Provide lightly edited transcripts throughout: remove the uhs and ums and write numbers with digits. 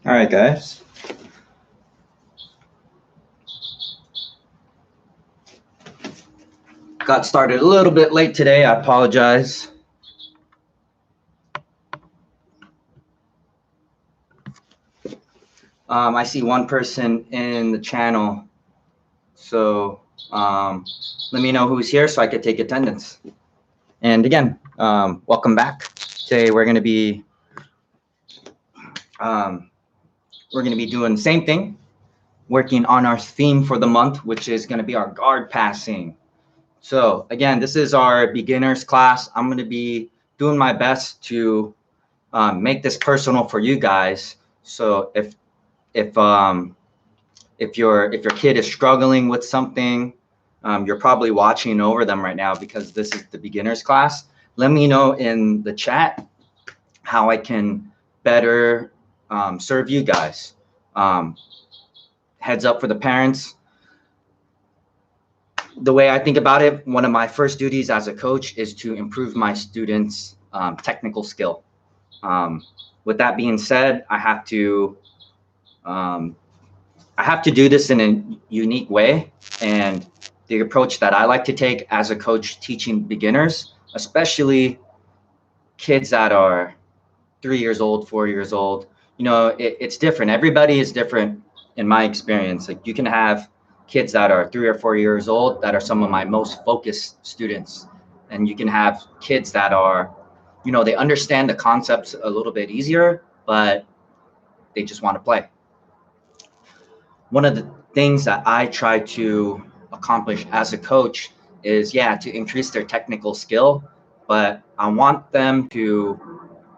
All right, guys. Got started a little bit late today. I apologize. I see one person in the channel, so let me know who's here so I could take attendance. And again, welcome back. Today we're going to be doing the same thing, working on our theme for the month, which is going to be our guard passing. So again, this is our beginners class. I'm going to be doing my best to make this personal for you guys. So if your kid is struggling with something, you're probably watching over them right now because this is the beginners class. Let me know in the chat how I can better serve you guys. Heads up for the parents. The way I think about it, one of my first duties as a coach is to improve my students' technical skill. With that being said, I have to do this in a unique way. And the approach that I like to take as a coach teaching beginners, especially kids that are 3 years old, 4 years old, it's different. Everybody is different in my experience. Like you can have kids that are 3 or 4 years old that are some of my most focused students. And you can have kids that are, they understand the concepts a little bit easier, but they just want to play. One of the things that I try to accomplish as a coach is, to increase their technical skill, but I want them to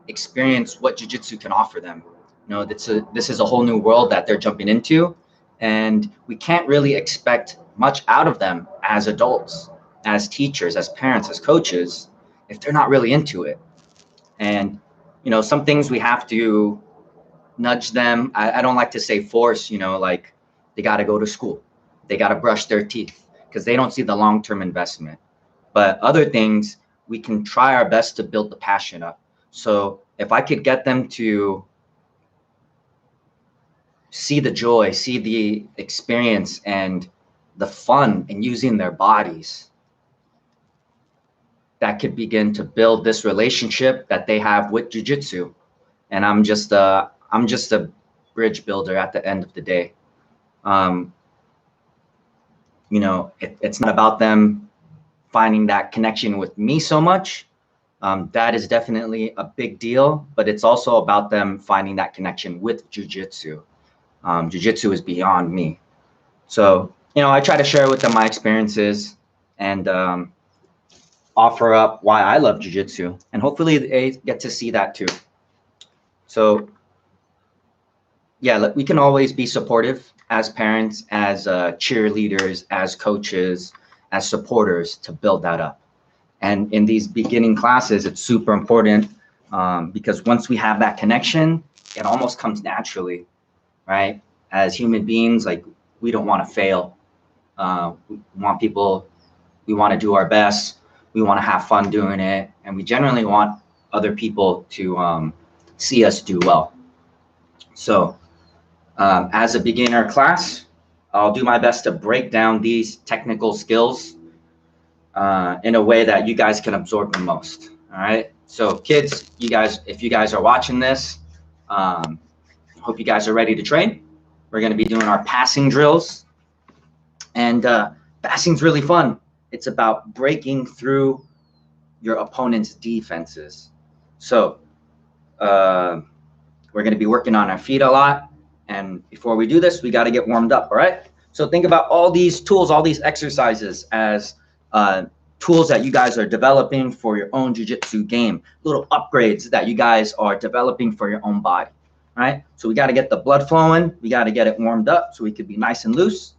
experience what jiu-jitsu can offer them. This is a whole new world that they're jumping into, and we can't really expect much out of them as adults, as teachers, as parents, as coaches, if they're not really into it. And, some things we have to nudge them. I don't like to say force, like they got to go to school. They got to brush their teeth because they don't see the long-term investment. But other things, we can try our best to build the passion up. So if I could get them to see the joy, see the experience and the fun in using their bodies, that could begin to build this relationship that they have with jiu-jitsu. And I'm just a bridge builder at the end of the day. You know, it's not about them finding that connection with me so much. That is definitely a big deal, but it's also about them finding that connection with jiu-jitsu. Jiu-jitsu is beyond me. So, you know, I try to share with them my experiences and offer up why I love jiu-jitsu, and hopefully they get to see that too. So yeah, we can always be supportive as parents, as cheerleaders, as coaches, as supporters to build that up. And in these beginning classes, it's super important because once we have that connection, it almost comes naturally, right? As human beings, like, we don't want to fail. We want to do our best. We want to have fun doing it. And we generally want other people to see us do well. So as a beginner class, I'll do my best to break down these technical skills in a way that you guys can absorb the most. All right. So kids, if you guys are watching this, hope you guys are ready to train. We're going to be doing our passing drills. And passing's really fun. It's about breaking through your opponent's defenses. So we're going to be working on our feet a lot. And before we do this, we got to get warmed up. All right. So think about all these tools, all these exercises as tools that you guys are developing for your own jiu-jitsu game, little upgrades that you guys are developing for your own body. All right. So we got to get the blood flowing. We got to get it warmed up so we could be nice and loose.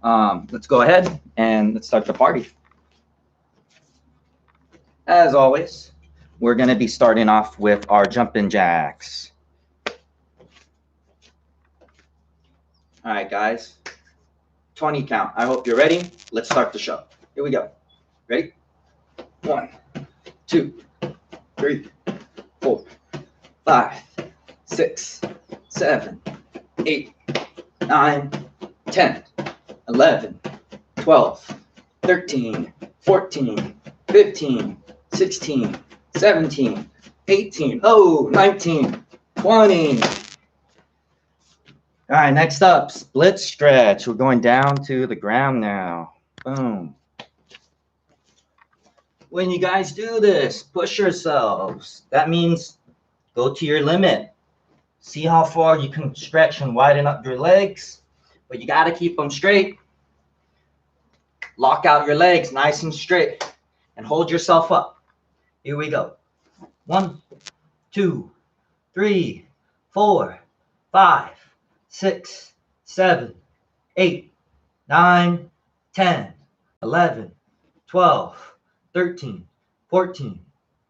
Let's go ahead and let's start the party. As always, we're going to be starting off with our jumping jacks. All right, guys, 20 count. I hope you're ready. Let's start the show. Here we go. Ready? 1, 2, 3, 4, 5, 6, 7, 8, 9, 10, 11, 12, 13, 14, 15, 16, 17, 18, 19, 20. All right, next up, split stretch. We're going down to the ground now. Boom. When you guys do this, push yourselves. That means go to your limit. See how far you can stretch and widen up your legs, but you got to keep them straight. Lock out your legs nice and straight and hold yourself up. Here we go. 1, 2, 3, 4, 5, 6, 7, 8, 9, 10, 11, 12, 13, 14,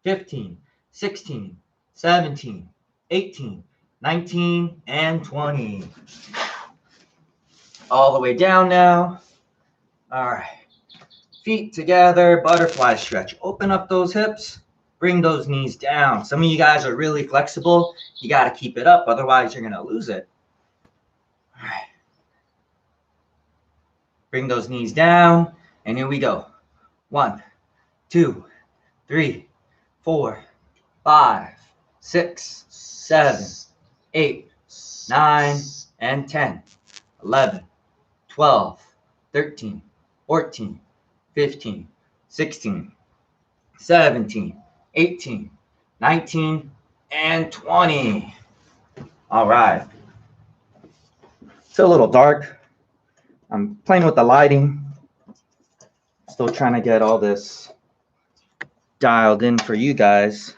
15, 16, 17, 18, 19, and 20. All the way down now. All right. Feet together, butterfly stretch. Open up those hips. Bring those knees down. Some of you guys are really flexible. You got to keep it up. Otherwise, you're going to lose it. All right. Bring those knees down. And here we go. 1, 2, 3, 4, 5, 6, 7, 8, 9, and 10, 11, 12, 13, 14, 15, 16, 17, 18, 19, and 20. All right. It's a little dark. I'm playing with the lighting. Still trying to get all this dialed in for you guys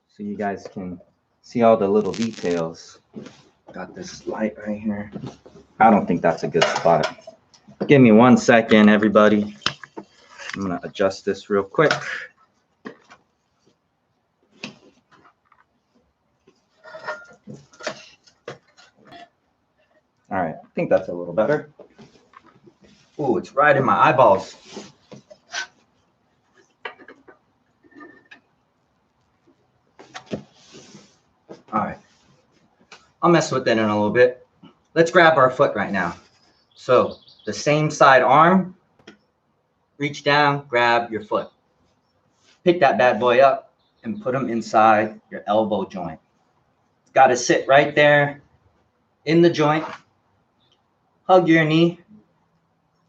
so you guys can see all the little details. Got this light right here. I don't think that's a good spot. Give me 1 second, everybody. I'm going to adjust this real quick. All right, I think that's a little better. Ooh, it's right in my eyeballs. I'll mess with it in a little bit. Let's grab our foot right now. So the same side arm, reach down, grab your foot. Pick that bad boy up and put them inside your elbow joint. It's got to sit right there in the joint. Hug your knee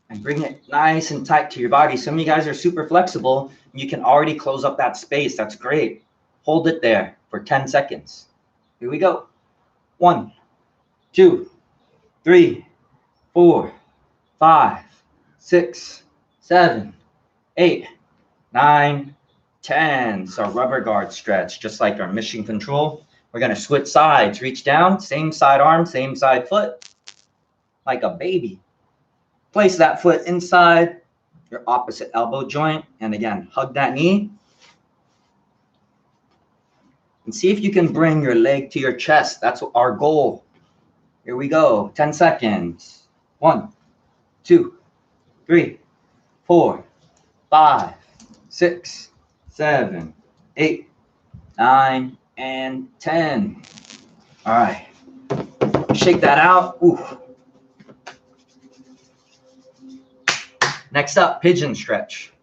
and bring it nice and tight to your body. Some of you guys are super flexible. You can already close up that space. That's great. Hold it there for 10 seconds. Here we go. 1, 2, 3, 4, 5, 6, 7, 8, 9, 10. So rubber guard stretch, just like our mission control. We're going to switch sides. Reach down, same side arm, same side foot, like a baby. Place that foot inside your opposite elbow joint. And again, hug that knee. And see if you can bring your leg to your chest. That's our goal. Here we go. 10 seconds. 1, 2, 3, 4, 5, 6, 7, 8, 9, and 10. All right. Shake that out. Ooh. Next up, pigeon stretch.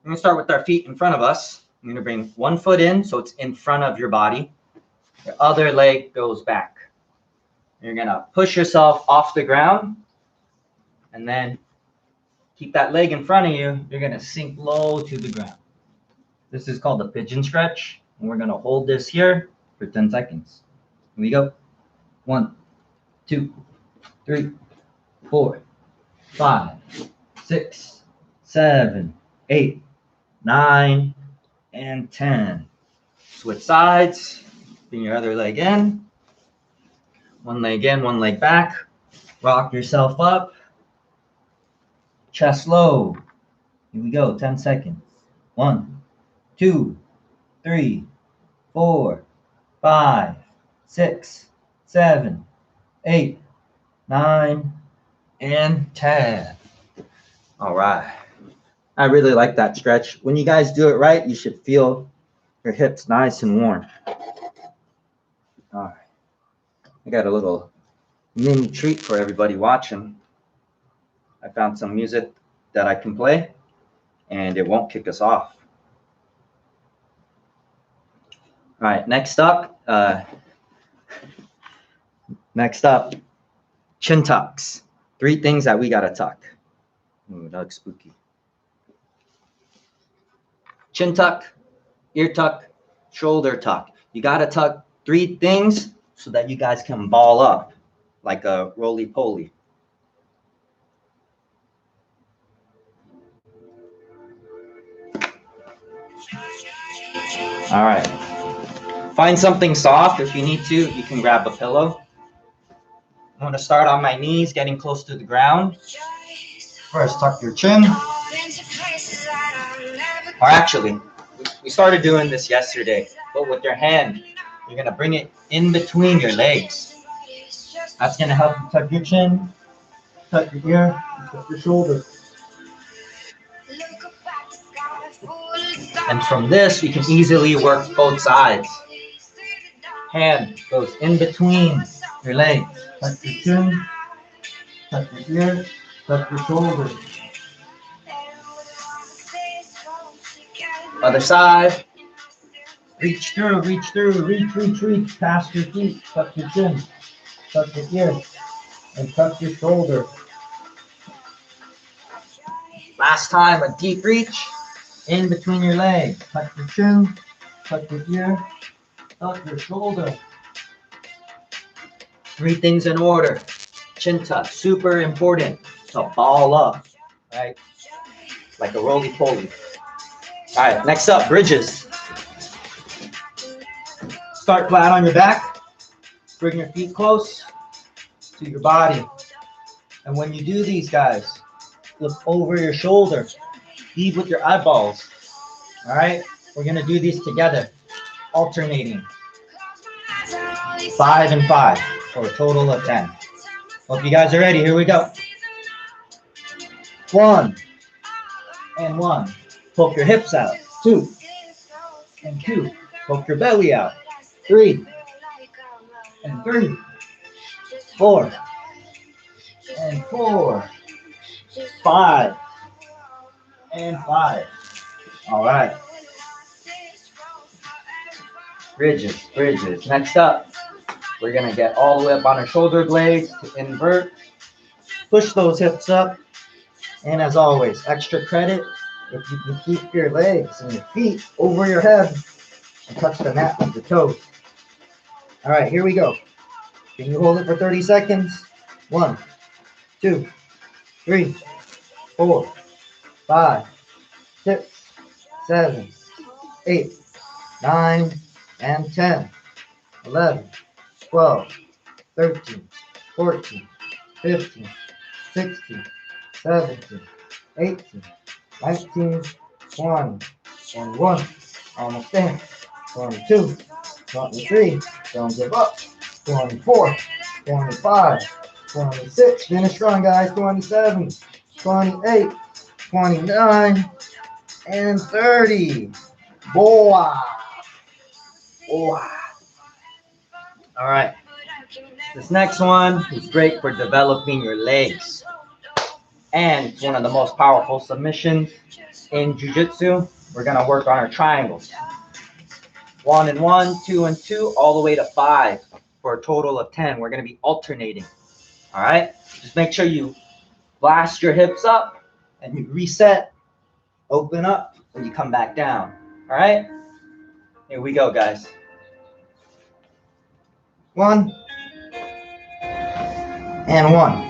We're going to start with our feet in front of us. I'm going to bring one foot in so it's in front of your body. Your other leg goes back. You're going to push yourself off the ground and then keep that leg in front of you. You're going to sink low to the ground. This is called the pigeon stretch. And we're going to hold this here for 10 seconds. Here we go. 1, 2, 3, 4, 5, 6, 7, 8, 9, and 10. Switch sides. Bring your other leg in. One leg in, one leg back. Rock yourself up. Chest low. Here we go. 10 seconds. 1, 2, 3, 4, 5, 6, 7, 8, 9, and 10. All right. I really like that stretch. When you guys do it right, you should feel your hips nice and warm. All right. I got a little mini treat for everybody watching. I found some music that I can play, and it won't kick us off. All right, next up, chin tucks. 3 things that we gotta tuck. Ooh, that looks spooky. Chin tuck, ear tuck, shoulder tuck. You gotta tuck 3 things so that you guys can ball up like a roly-poly. All right. Find something soft. If you need to, you can grab a pillow. I'm going to start on my knees, getting close to the ground. First, tuck your chin. Or actually, we started doing this yesterday, but with your hand, you're going to bring it in between your legs. That's going to help you tuck your chin, tuck your ear, tuck your shoulder. And from this, you can easily work both sides. Hand goes in between your legs. Tuck your chin, tuck your ear, tuck your shoulder. Other side. Reach through, reach. Past your feet. Tuck your chin, tuck your ear, and tuck your shoulder. Last time, a deep reach in between your legs. Tuck your chin, tuck your ear, tuck your shoulder. 3 things in order. Chin tuck, super important to ball up, right? Like a roly-poly. All right, next up, bridges. Start flat on your back. Bring your feet close to your body. And when you do these, guys, look over your shoulder. Lead with your eyeballs. All right? We're going to do these together, alternating. 5 and 5 for a total of 10. Hope you guys are ready. Here we go. 1 and 1. Poke your hips out. 2 and 2. Poke your belly out. 3 and 3, 4, and 4, 5, and 5. All right. Bridges, bridges. Next up, we're gonna get all the way up on our shoulder blades to invert. Push those hips up. And as always, extra credit if you can keep your legs and your feet over your head and touch the mat with the toes. All right, here we go. Can you hold it for 30 seconds? 1, 2, 3, 4, 5, 6, 7, 8, 9, and 10, 11, 12, 13, 14, 15, 16, 17, 18, 19, 20, 21, almost there, 22, 23, don't give up, 24, 25, 26, finish strong guys, 27, 28, 29, and 30. Boa. Boa. All right. This next one is great for developing your legs. And it's one of the most powerful submissions in Jiu-Jitsu. We're going to work on our triangles. 1 and 1, 2 and 2, all the way to 5 for a total of 10. We're going to be alternating. All right? Just make sure you blast your hips up and you reset, open up, and you come back down. All right? Here we go, guys. 1 and 1.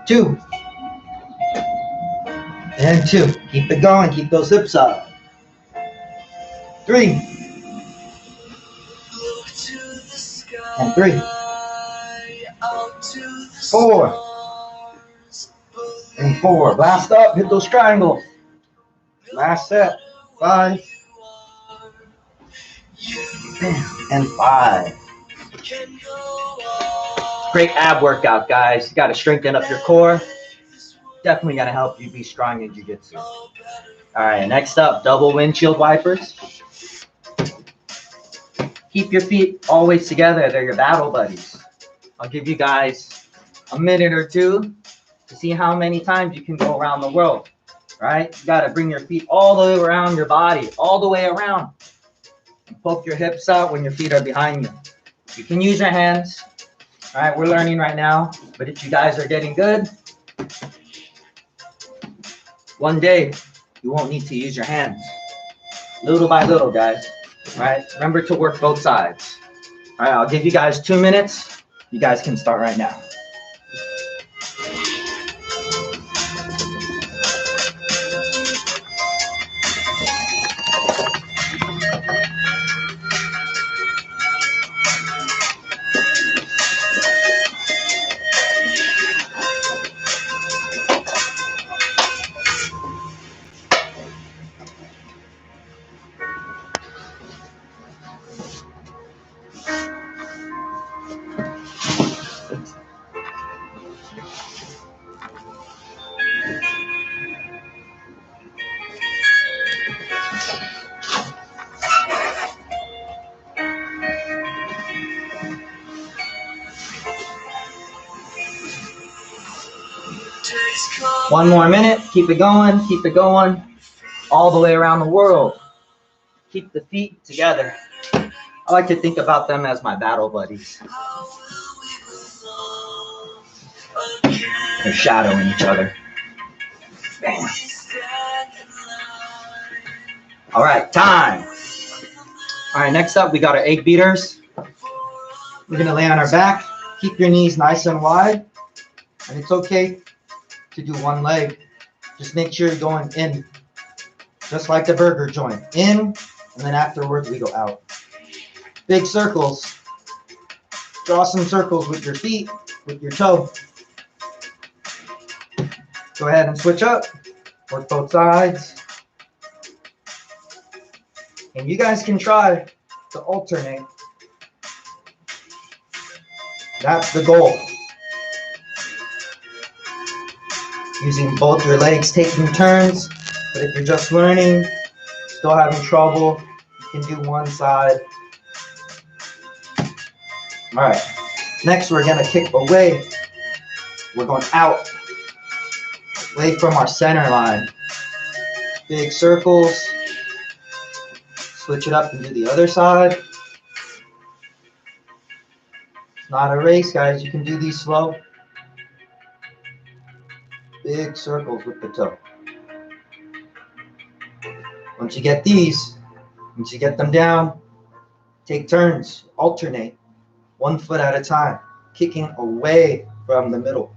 2 and 2. Keep it going. Keep those hips up. 3 and 3. 4 and 4. Blast up. Hit those triangles. Last set. 5 and 5. Great ab workout, guys. You got to strengthen up your core. Definitely going to help you be strong in Jiu-Jitsu. All right, next up, double windshield wipers. Keep your feet always together. They're your battle buddies. I'll give you guys a minute or two to see how many times you can go around the world. Right? You got to bring your feet all the way around your body, all the way around. And poke your hips out when your feet are behind you. You can use your hands. All right, we're learning right now, but if you guys are getting good, one day you won't need to use your hands. Little by little, guys. All right, remember to work both sides. All right, I'll give you guys 2 minutes. You guys can start right now. One more minute. Keep it going. Keep it going. All the way around the world. Keep the feet together. I like to think about them as my battle buddies. They're shadowing each other. Bam. All right, time. All right, next up, we got our egg beaters. We're going to lay on our back. Keep your knees nice and wide. And it's okay to do one leg. Just make sure you're going in, just like the burger joint. In, and then afterwards we go out. Big circles. Draw some circles with your feet, with your toe. Go ahead and switch up. Work both sides. And you guys can try to alternate. That's the goal. Using both your legs, taking turns. But if you're just learning, still having trouble, you can do one side All right. Next, we're gonna kick away. We're going out, away from our center line. Big circles. Switch it up and do the other side. It's not a race, guys. You can do these slow. Big circles with the toe. Once you get these, once you get them down, take turns, alternate, 1 foot at a time, kicking away from the middle.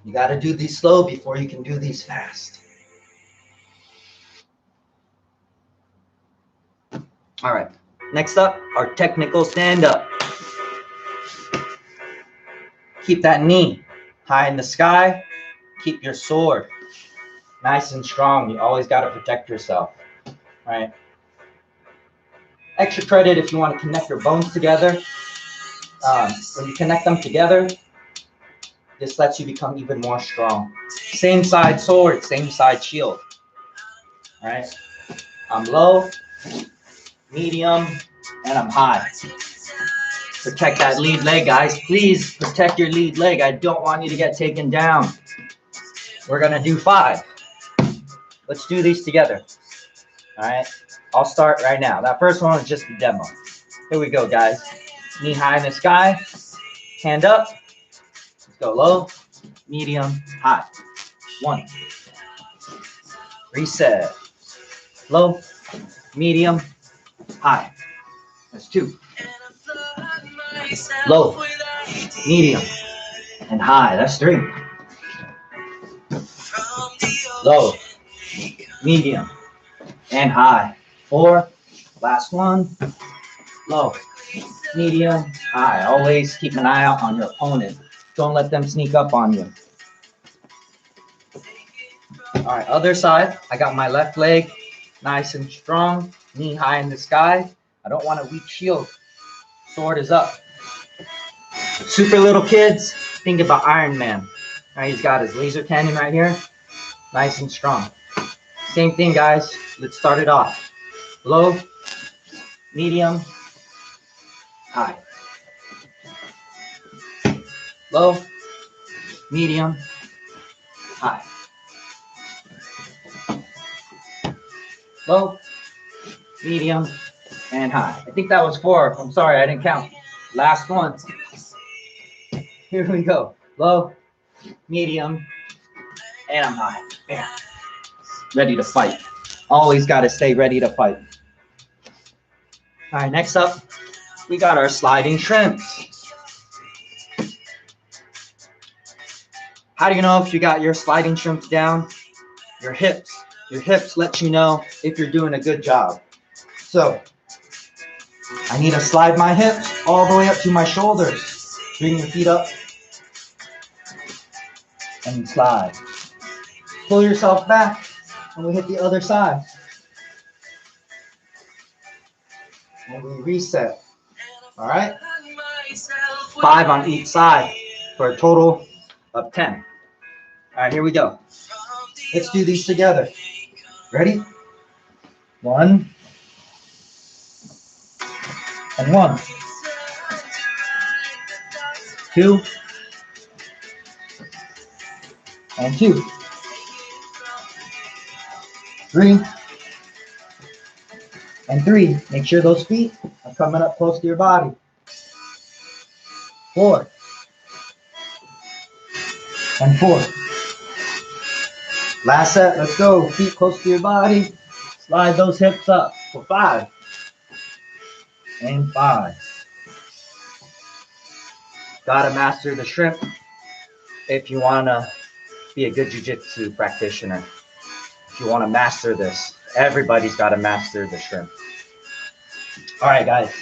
You got to do these slow before you can do these fast. All right, next up, our technical stand-up. Keep that knee high in the sky. Keep your sword nice and strong. You always got to protect yourself, right? Extra credit if you want to connect your bones together. When you connect them together, this lets you become even more strong. Same side sword, same side shield. All right? I'm low, medium, and I'm high. Protect that lead leg, guys. Please protect your lead leg. I don't want you to get taken down. We're going to do 5. Let's do these together. All right? I'll start right now. That first one is just a demo. Here we go, guys. Knee high in the sky. Hand up. Let's go low, medium, high. 1. Reset. Low, medium, high. That's 2. Low, medium, and high. That's 3. Low, medium, and high. 4. Last one. Low, medium, high. Always keep an eye out on your opponent. Don't let them sneak up on you. All right, other side. I got my left leg nice and strong, knee high in the sky. I don't want a weak shield. Sword is up. Super little kids, think about Iron Man. All right, he's got his laser cannon right here, nice and strong. Same thing, guys. Let's start it off. Low, medium, high. Low, medium, high. Low, medium, and high. I think that was 4. I'm sorry, I didn't count. Last one. Here we go. Low, medium, and I'm high. Bam. Ready to fight. Always got to stay ready to fight. All right, next up, we got our sliding shrimps. How do you know if you got your sliding shrimps down? Your hips. Your hips let you know if you're doing a good job. So, I need to slide my hips all the way up to my shoulders. Bring your feet up and slide. Pull yourself back and we hit the other side. And we reset. All right? 5 on each side for a total of 10. All right, here we go. Let's do these together. Ready? 1 and 1. 2 and 2. 3 and 3. Make sure those feet are coming up close to your body. 4 and 4. Last set, let's go. Feet close to your body. Slide those hips up for 5 and 5. Gotta master the shrimp if you wanna be a good jiu-jitsu practitioner. If you wanna master this, everybody's gotta master the shrimp. All right, guys.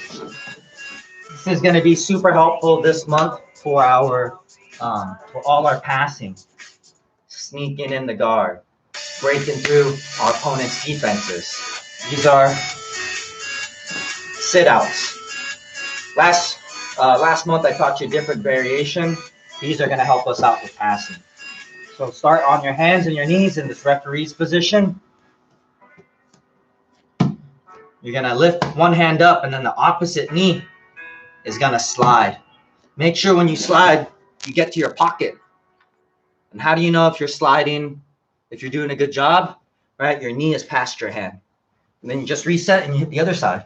This is gonna be super helpful this month for our for all our passing. Sneaking in the guard, breaking through our opponent's defenses. These are sit-outs. Last month I taught you a different variation. These are going to help us out with passing. So start on your hands and your knees in this referee's position. You're gonna lift one hand up and then the opposite knee is gonna slide. Make sure when you slide, you get to your pocket. And how do you know if you're sliding, if you're doing a good job, right? Your knee is past your hand. And then you just reset and you hit the other side.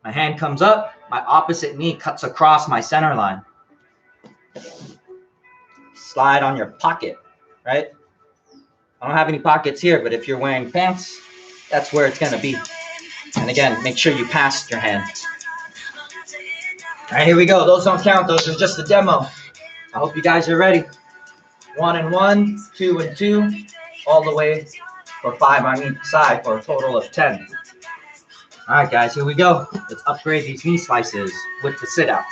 My hand comes up, my opposite knee cuts across my center line. Slide on your pocket, right? I don't have any pockets here, but if you're wearing pants, that's where it's gonna be. And again, make sure you pass your hand. All right, here we go. Those don't count. Those are just a demo. I hope you guys are ready. 1 and 1, 2 and 2, all the way for 5 on each side for a total of 10. All right, guys, here we go. Let's upgrade these knee slices with the sit out.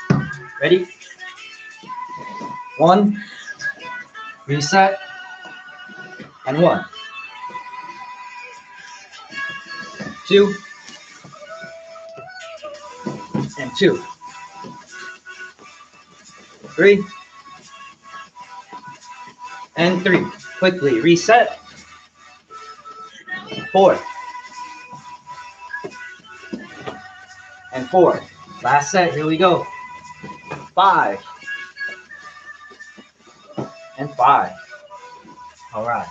Ready? 1, reset, and 1. 2, and 2. 3, and 3. Quickly reset. 4, and 4. Last set, here we go. 5, and 5. All right.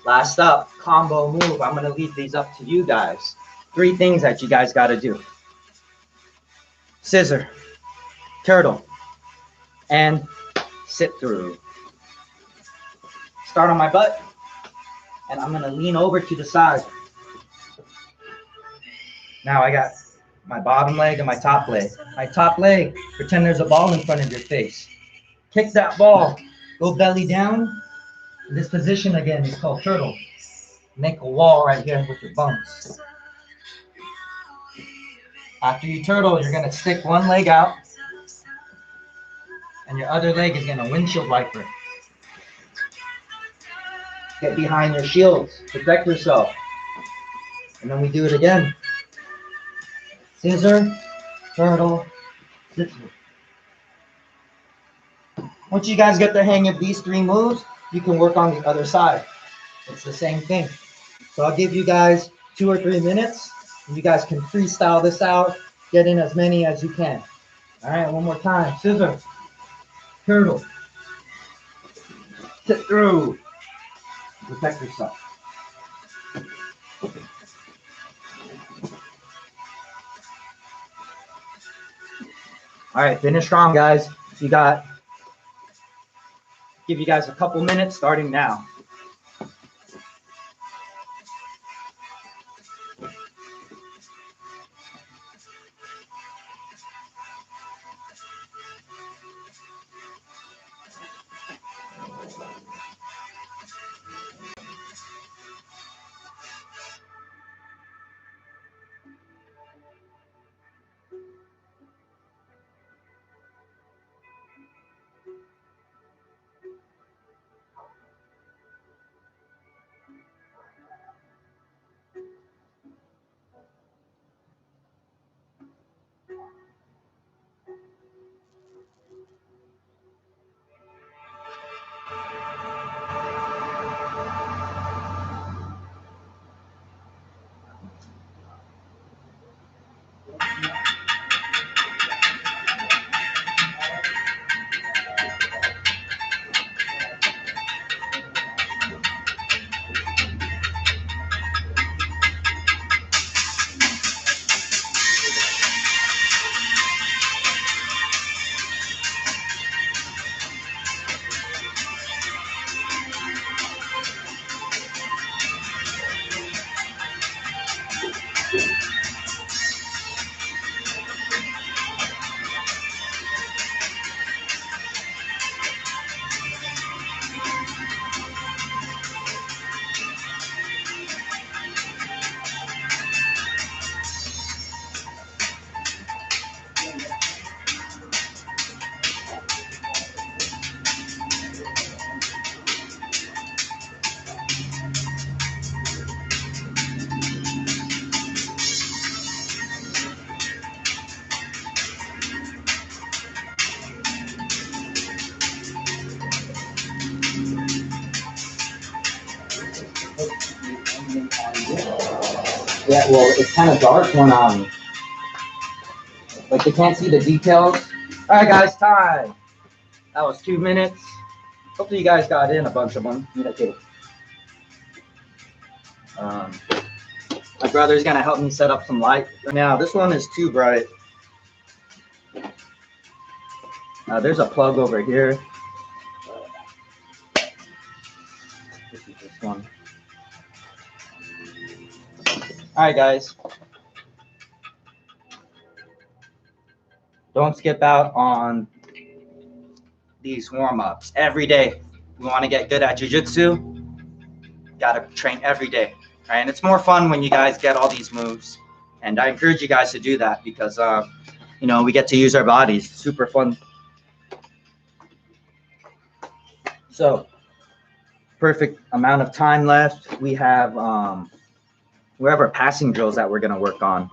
Last up, combo move. I'm gonna leave these up to you guys. 3 things that you guys gotta do. Scissor, turtle, and sit through. Start on my butt, and I'm gonna lean over to the side. Now I got my bottom leg and my top leg. My top leg, pretend there's a ball in front of your face. Kick that ball, go belly down. This position again is called turtle. Make a wall right here with your buns. After you turtle, you're gonna stick one leg out, and your other leg is gonna windshield wiper. Get behind your shields, protect yourself. And then we do it again. Scissor, turtle, Jitsu. Once you guys get the hang of these 3 moves, you can work on the other side. It's the same thing. So I'll give you guys 2 or 3 minutes, and you guys can freestyle this out, get in as many as you can. All right, one more time. Scissor, turtle, sit through, protect yourself. All right, finish strong, guys. Give you guys a couple minutes starting now. Yeah, well, it's kind of dark when like they can't see the details. All right, guys, time. That was 2 minutes. Hopefully you guys got in a bunch of them. My brother's gonna help me set up some light. Now this one is too bright. There's a plug over here. This is this one. All right, guys. Don't skip out on these warm-ups every day. We want to get good at jiu-jitsu. Got to train every day. All right? And it's more fun when you guys get all these moves. And I encourage you guys to do that because, you know, we get to use our bodies. Super fun. So, perfect amount of time left. We have our passing drills that we're going to work on.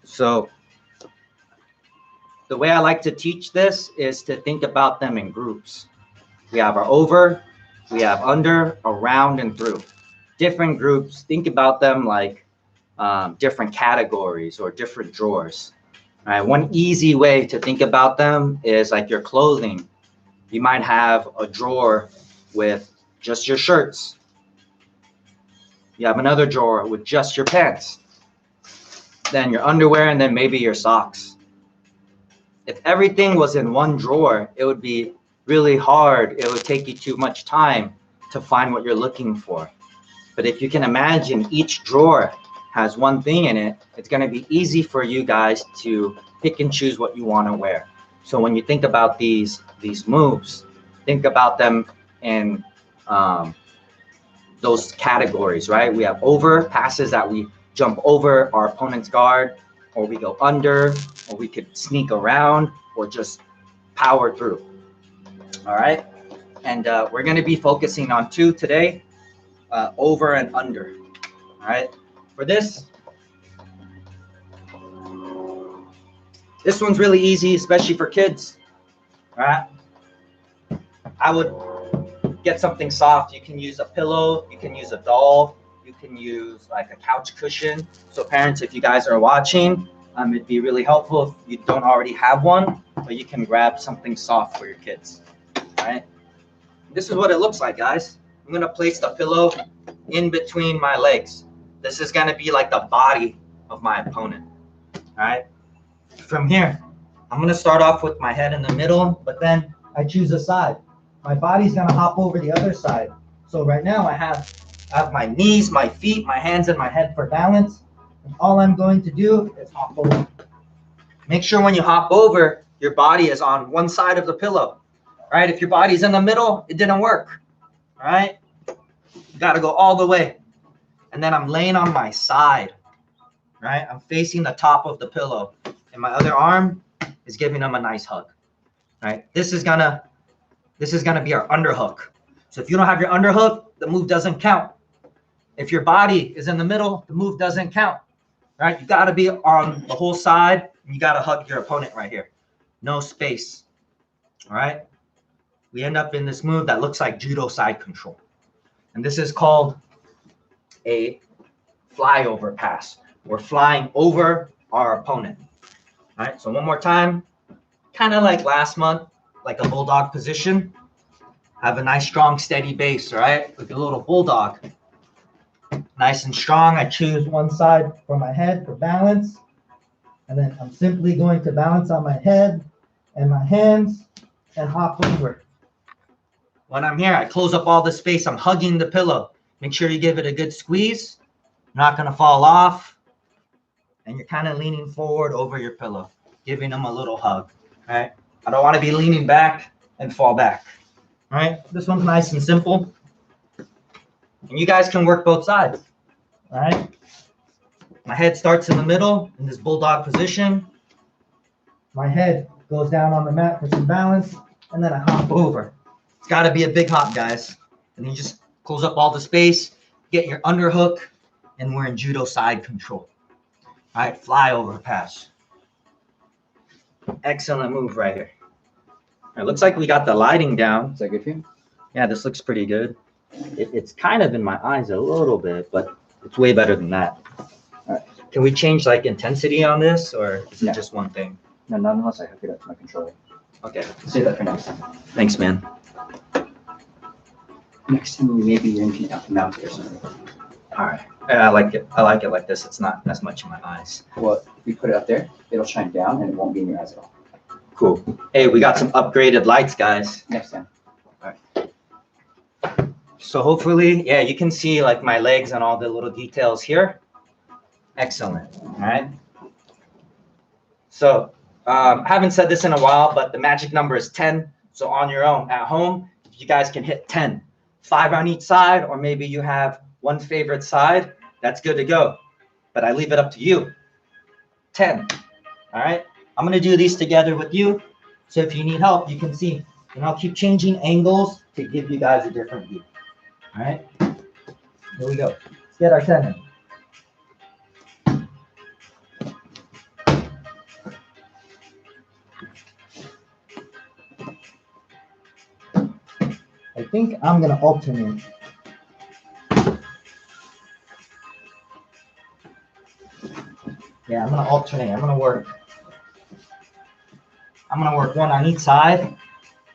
So, the way I like to teach this is to think about them in groups. We have our over, we have under, around, and through. Different groups, think about them like different categories or different drawers. All right, one easy way to think about them is like your clothing. You might have a drawer with just your shirts. You have another drawer with just your pants. Then your underwear, and then maybe your socks. If everything was in one drawer, it would be really hard. It would take you too much time to find what you're looking for. But if you can imagine each drawer has one thing in it, it's going to be easy for you guys to pick and choose what you want to wear. So when you think about these moves, think about them in those categories, right? We have over passes that we jump over our opponent's guard, or we go under, or we could sneak around, or just power through. All right, and we're going to be focusing on 2 today, over and under. All right, for this one's really easy, especially for kids. All right, I would get something soft. You can use a pillow, you can use a doll, you can use like a couch cushion. So parents, if you guys are watching, it'd be really helpful if you don't already have one, but you can grab something soft for your kids. All right, this is what it looks like, guys. I'm gonna place the pillow in between my legs. This is gonna be like the body of my opponent. All right, from here, I'm gonna start off with my head in the middle, but then I choose a side. My body's gonna hop over the other side. So right now I have my knees, my feet, my hands, and my head for balance. And all I'm going to do is hop over. Make sure when you hop over, your body is on one side of the pillow. All right, if your body's in the middle, it didn't work. All right, you gotta go all the way. And then I'm laying on my side. Right, I'm facing the top of the pillow, and my other arm is giving them a nice hug. All right, this is gonna be our underhook. So if you don't have your underhook, the move doesn't count. If your body is in the middle, the move doesn't count. Right, you gotta be on the whole side, and you gotta hug your opponent right here. No space. All right, we end up in this move that looks like Judo Side Control. And this is called a flyover pass. We're flying over our opponent. All right, so one more time, kind of like last month, like a bulldog position. Have a nice, strong, steady base, all right? Like a little bulldog. Nice and strong. I choose one side for my head for balance. And then I'm simply going to balance on my head and my hands and hop over. When I'm here, I close up all the space. I'm hugging the pillow. Make sure you give it a good squeeze. You're not going to fall off. And you're kind of leaning forward over your pillow, giving them a little hug. All right? I don't want to be leaning back and fall back. All right? This one's nice and simple. And you guys can work both sides. All right? My head starts in the middle in this bulldog position. My head goes down on the mat for some balance, and then I hop over. It's got to be a big hop, guys. And you just close up all the space, get your underhook, and we're in Judo Side Control. All right, flyover pass. Excellent move right here. It looks like we got the lighting down. Is that good for you? Yeah, this looks pretty good. It's kind of in my eyes a little bit, but it's way better than that. All Can we change like intensity on this, or is No. it just one thing? No, not unless I hook it up to my controller. Okay. Save that for next time. Thanks, man. Next time maybe you're in mount it or something. All right. Yeah, I like it. I like it like this. It's not as much in my eyes. Well, if we put it up there, it'll shine down and it won't be in your eyes at all. Cool. Hey, we got some upgraded lights, guys. Next time. So hopefully, yeah, you can see like my legs and all the little details here. Excellent. All right. So I haven't said this in a while, but the magic number is 10. So on your own at home, if you guys can hit 10, 5 on each side, or maybe you have one favorite side, that's good to go. But I leave it up to you. 10. All right. I'm going to do these together with you. So if you need help, you can see. And I'll keep changing angles to give you guys a different view. All right. Here we go. Let's get our 10 in. I think I'm going to alternate. Yeah, I'm going to alternate. I'm going to work one on each side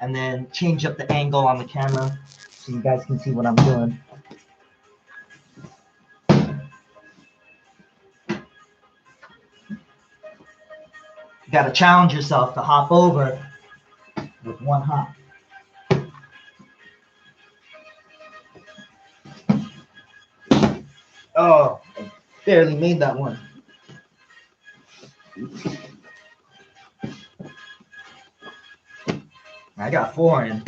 and then change up the angle on the camera so you guys can see what I'm doing. You got to challenge yourself to hop over with one hop. Oh, I barely made that one. I got 4 in.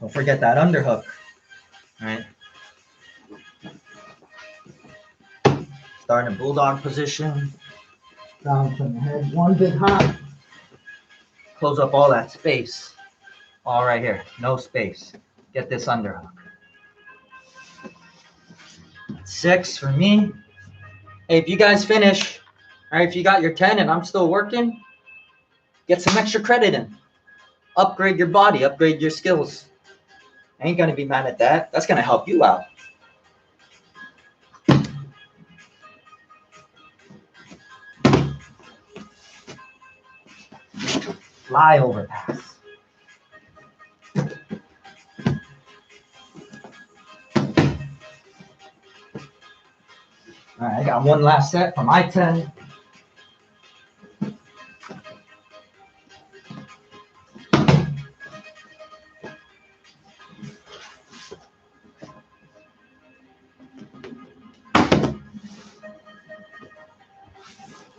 Don't forget that underhook. All right. Starting in bulldog position. Down from the head. One big hop. Close up all that space. All right here. No space. Get this underhook. 6 for me. Hey, if you guys finish, all right, if you got your 10 and I'm still working, get some extra credit in. Upgrade your body, upgrade your skills. I ain't going to be mad at that. That's going to help you out. Flyover pass. All right, I got one last set for my 10.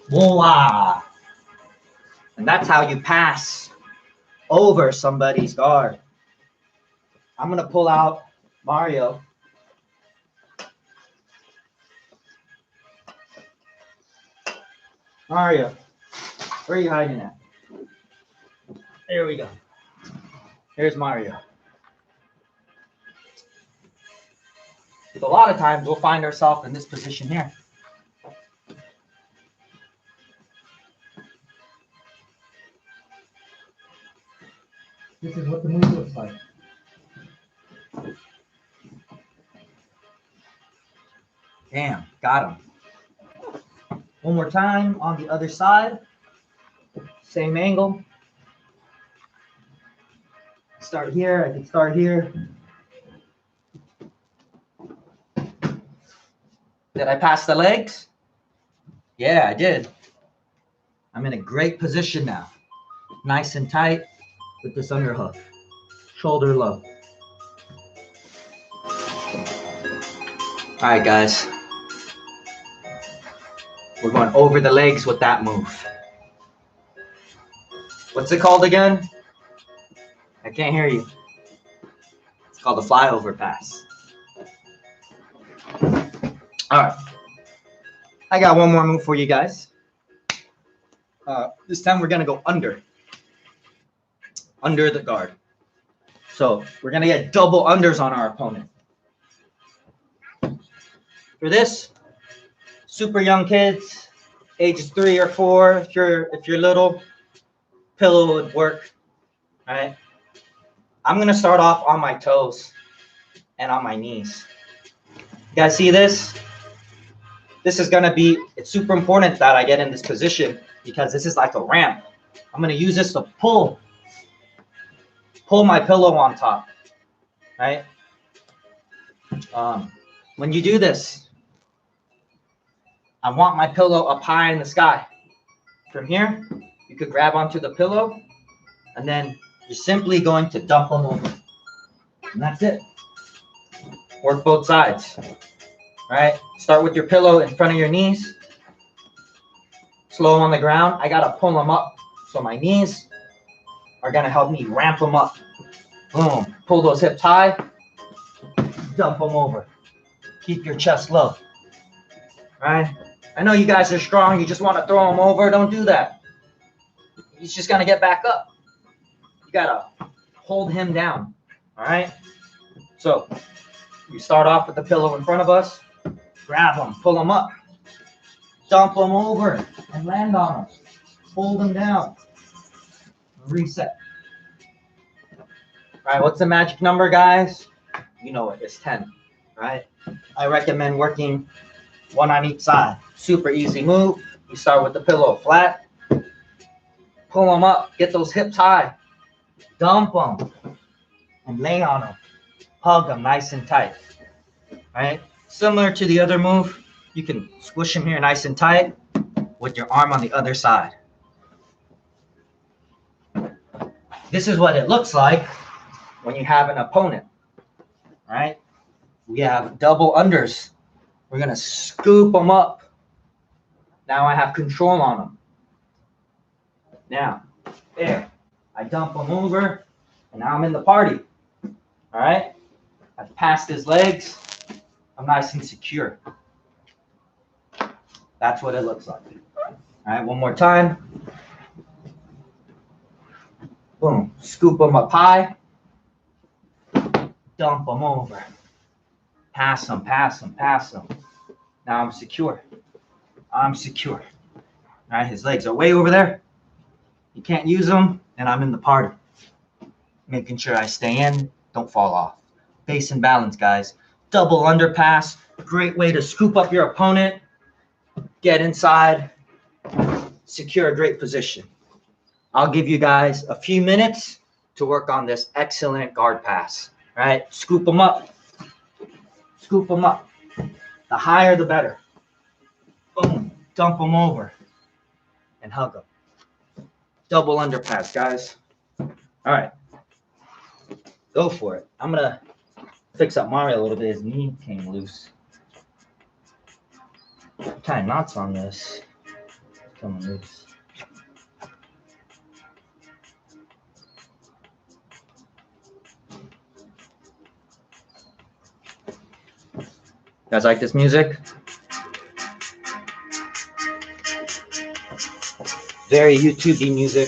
Voila! And that's how you pass over somebody's guard. I'm going to pull out Mario. Mario, where are you hiding at? There we go. Here's Mario. So a lot of times we'll find ourselves in this position here. This is what the move looks like. Damn, got him. One more time on the other side. Same angle. Start here, I can start here. Did I pass the legs? Yeah, I did. I'm in a great position now. Nice and tight with this underhook. Shoulder low. All right, guys. We're going over the legs with that move. What's it called again? I can't hear you. It's called the flyover pass. All right. I got one more move for you guys. This time we're going to go under the guard. So we're going to get double unders on our opponent. For this, super young kids, ages 3 or 4, if you're little, pillow would work. All right. I'm going to start off on my toes. and on my knees. You guys see this? This is gonna be, it's super important that I get in this position because this is like a ramp. I'm gonna use this to pull my pillow on top, right? When you do this, I want my pillow up high in the sky. From here, you could grab onto the pillow, and then you're simply going to dump them over. And that's it. Work both sides, right? Start with your pillow in front of your knees. Slow on the ground. I gotta pull them up. So my knees are gonna help me ramp them up. Boom. Pull those hips high. Dump them over. Keep your chest low, right? I know you guys are strong. You just want to throw them over. Don't do that. He's just gonna get back up. You gotta hold him down, all right? So we start off with the pillow in front of us. Grab them, pull them up, dump them over, and land on them. Hold them down. Reset. All right, what's the magic number, guys? You know it, it's 10, right? I recommend working one on each side. Super easy move. You start with the pillow flat. Pull them up, get those hips high. Dump them, and lay on them. Hug them nice and tight, right? Similar to the other move, you can squish them here nice and tight with your arm on the other side. This is what it looks like when you have an opponent, right? We have double unders. We're gonna scoop them up. Now I have control on them. Now, there, I dump them over, and now I'm in the party, all right? I've passed his legs. I'm nice and secure. That's what it looks like. All right, one more time. Boom, scoop them up high. Dump them over. Pass them, pass them, pass them. Now I'm secure. I'm secure. All right, his legs are way over there. You can't use them, and I'm in the party. Making sure I stay in, don't fall off. Base and balance, guys. Double underpass. Great way to scoop up your opponent. Get inside. Secure a great position. I'll give you guys a few minutes to work on this excellent guard pass. All right, scoop them up. Scoop them up. The higher, the better. Boom. Dump them over. And hug them. Double underpass, guys. All right. Go for it. I'm going to fix up Mario a little bit. His knee came loose. Tie knots on this. It's coming loose. You guys like this music? Very YouTube-y music.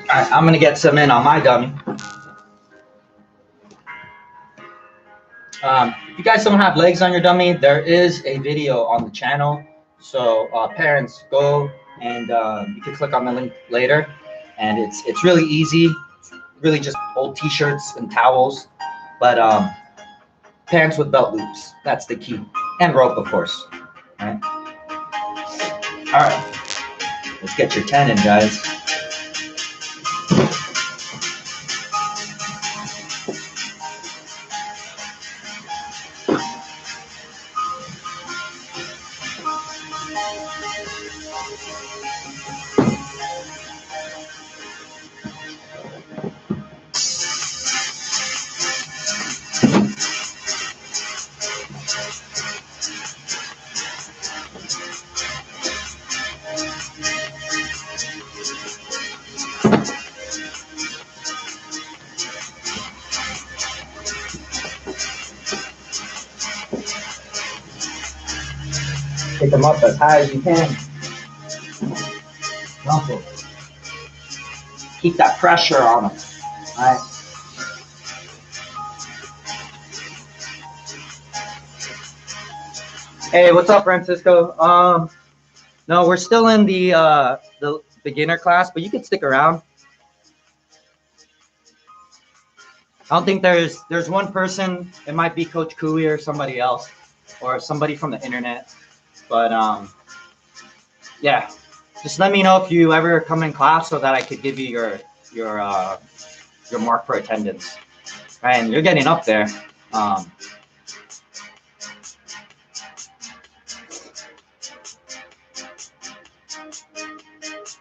All right, I'm going to get some in on my dummy. If you guys don't have legs on your dummy, there is a video on the channel. So parents, go and you can click on the link later. And it's really easy. Really just old t-shirts and towels. But pants with belt loops. That's the key. And rope, of course. All right. All right. Let's get your 10 in, guys. Pick them up as high as you can. Jump them. Keep that pressure on them. All right. Hey, what's up, Francisco? No, we're still in the beginner class, but you can stick around. I don't think there's one person. It might be Coach Cooey or somebody else, or somebody from the internet. But yeah, just let me know if you ever come in class so that I could give you your mark for attendance. And you're getting up there.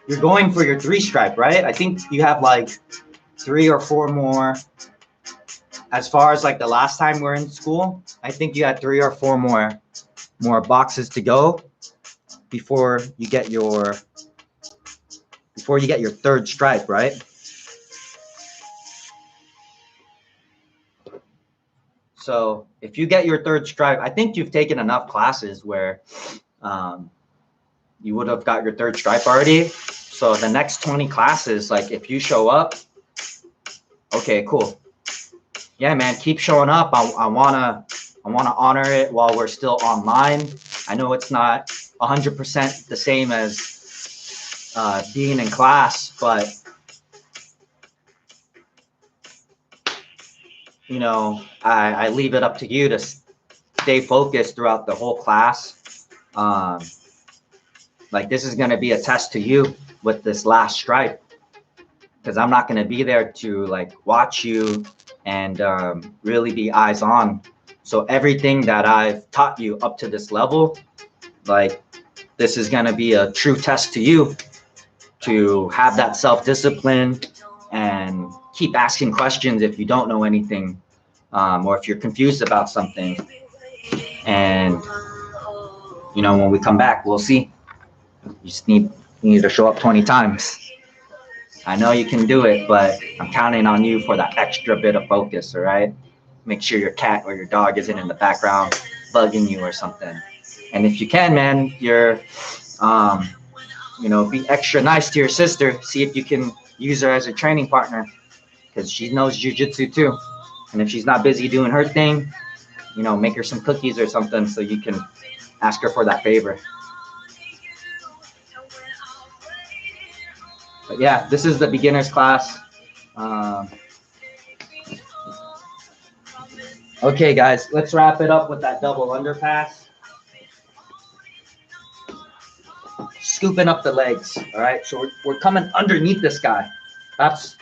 You're going for your 3-stripe, right? I think you have like 3 or 4 more. As far as like the last time we're in school, I think you had 3 or 4 more boxes to go before you get your 3rd stripe, right? So if you get your 3rd stripe, I think you've taken enough classes where you would have got your 3rd stripe already. So the next 20 classes, like if you show up, okay, cool. Yeah, man, keep showing up. I wanna honor it while we're still online. I know it's not 100% the same as being in class, but you know, I leave it up to you to stay focused throughout the whole class. Like this is gonna be a test to you with this last stripe, because I'm not gonna be there to like watch you and really be eyes on. So everything that I've taught you up to this level, like this is gonna be a true test to you to have that self-discipline and keep asking questions if you don't know anything, or if you're confused about something. And you know, when we come back, we'll see. You just need to show up 20 times. I know you can do it, but I'm counting on you for that extra bit of focus, all right? Make sure your cat or your dog isn't in the background bugging you or something. And if you can, man, you're, you know, be extra nice to your sister. See if you can use her as a training partner, because she knows jiu-jitsu too. And if she's not busy doing her thing, you know, make her some cookies or something so you can ask her for that favor. But yeah, this is the beginner's class. Okay, guys, let's wrap it up with that double underpass. Scooping up the legs, all right? So we're coming underneath this guy. That's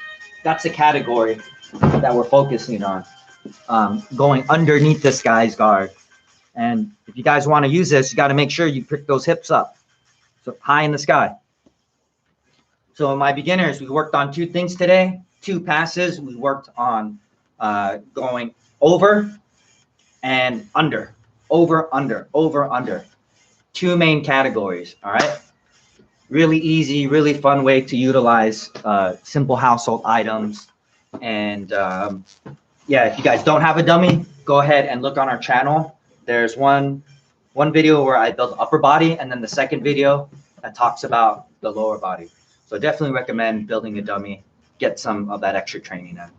the category that we're focusing on, going underneath this guy's guard. And if you guys want to use this, you got to make sure you pick those hips up, so high in the sky. So in my beginners, we worked on 2 things today, 2 passes. We worked on going over and under, over, under, over, under. 2 main categories, all right? Really easy, really fun way to utilize simple household items. And yeah, if you guys don't have a dummy, go ahead and look on our channel. There's one video where I built the upper body, and then the second video that talks about the lower body. So definitely recommend building a dummy, get some of that extra training in.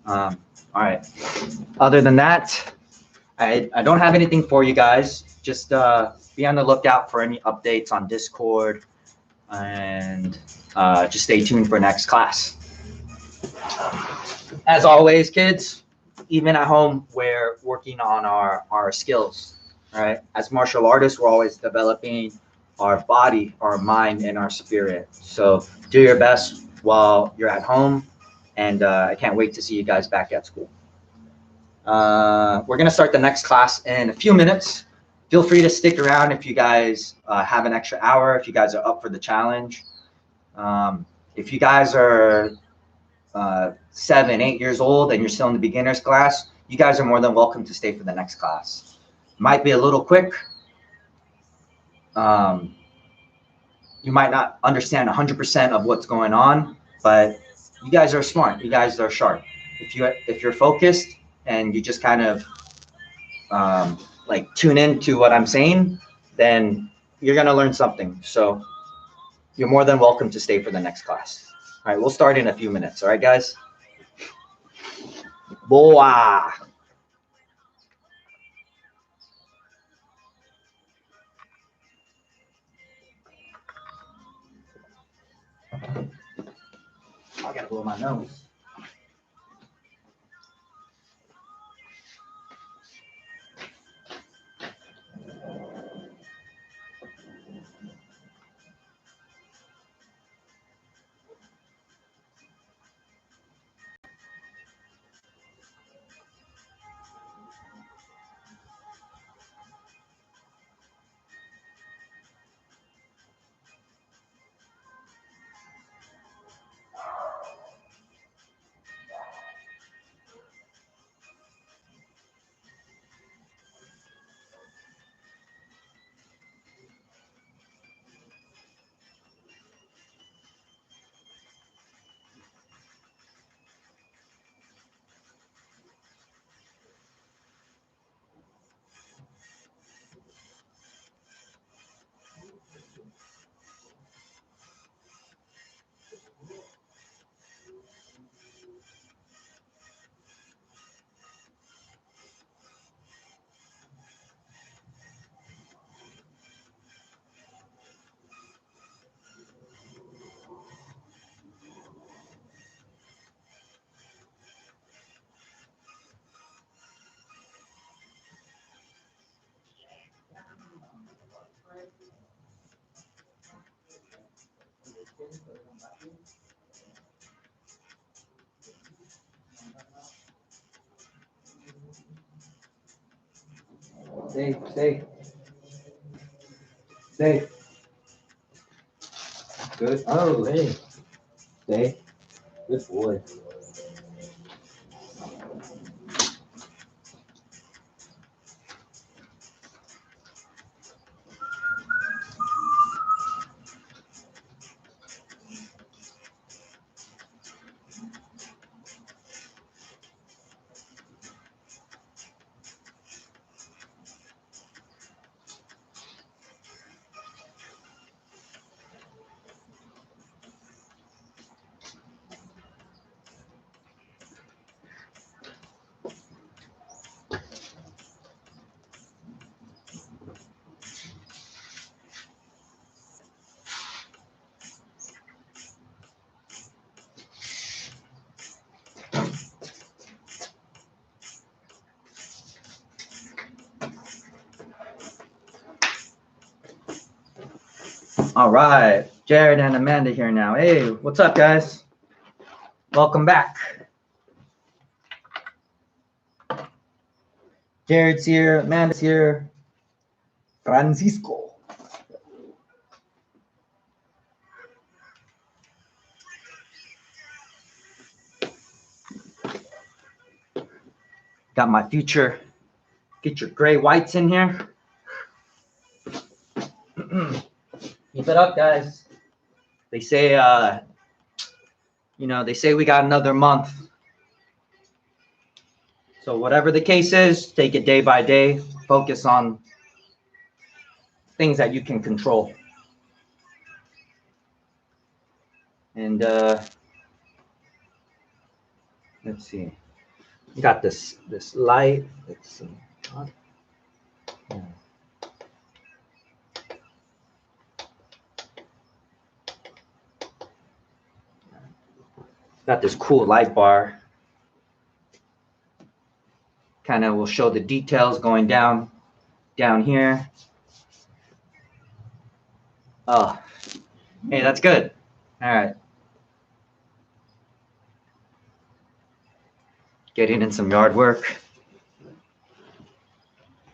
All right. Other than that, I don't have anything for you guys. Just be on the lookout for any updates on Discord, and just stay tuned for next class. As always, kids, even at home, we're working on our skills. All right. As martial artists, we're always developing our body, our mind, and our spirit. So do your best while you're at home, and I can't wait to see you guys back at school. We're gonna start the next class in a few minutes. Feel free to stick around if you guys have an extra hour, if you guys are up for the challenge. If you guys are 7, 8 years old and you're still in the beginner's class, you guys are more than welcome to stay for the next class. Might be a little quick. You might not understand 100% of what's going on, but you guys are smart. You guys are sharp. If you're focused and you just kind of like tune in to what I'm saying, then you're going to learn something. So you're more than welcome to stay for the next class. All right, we'll start in a few minutes. All right, guys? Boa. I got to blow my nose. Stay. Stay. Good. Oh, hey. Stay. Good boy. All right, Jared and Amanda here now. Hey, what's up, guys? Welcome back. Jared's here, Amanda's here, Francisco. Got my future gray whites in here. Keep it up, guys. They say, they say we got another month. So whatever the case is, take it day by day. Focus on things that you can control. And let's see. You got this light. Let's see. Yeah. Got this cool light bar. Kind of will show the details going down here. Oh, hey, that's good. All right. Getting in some yard work.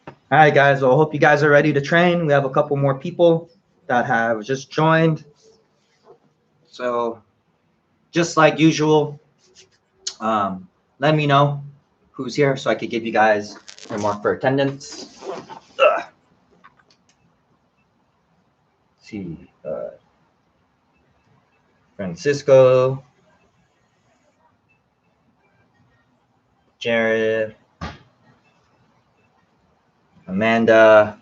All right, guys. Well, I hope you guys are ready to train. We have a couple more people that have just joined. So just like usual, let me know who's here so I could give you guys a mark for attendance. Let's see, Francisco, Jared, Amanda,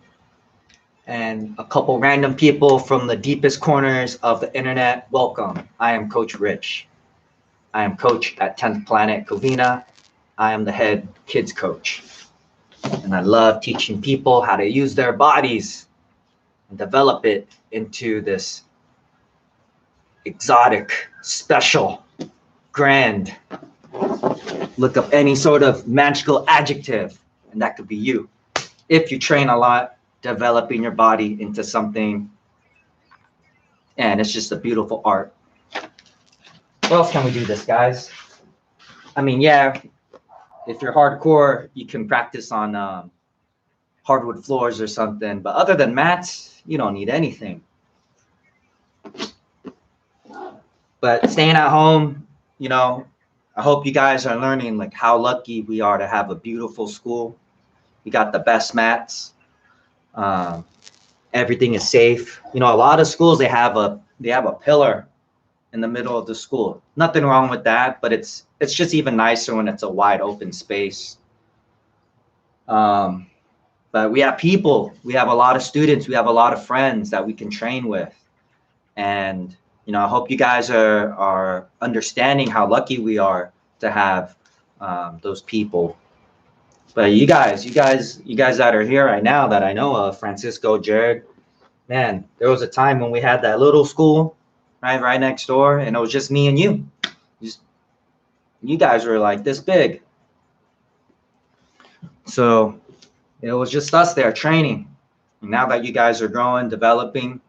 and a couple random people from the deepest corners of the internet, welcome. I am Coach Rich. I am coach at 10th Planet Covina. I am the head kids coach. And I love teaching people how to use their bodies and develop it into this exotic, special, grand. Look up any sort of magical adjective, and that could be you. If you train a lot, developing your body into something, and it's just a beautiful art. What else can we do this, guys? I mean, yeah, if you're hardcore, you can practice on hardwood floors or something, but other than mats, you don't need anything. But staying at home, you know, I hope you guys are learning like how lucky we are to have a beautiful school. We got the best mats. Everything is safe. You know, a lot of schools they have a pillar in the middle of the school. Nothing wrong with that, but it's just even nicer when it's a wide open space. But we have people. We have a lot of students. We have a lot of friends that we can train with, and you know, I hope you guys are understanding how lucky we are to have those people. But you guys that are here right now that I know of, Francisco, Jared, man, there was a time when we had that little school right next door, and it was just me and you. You guys were like this big. So it was just us there training. And now that you guys are growing, developing,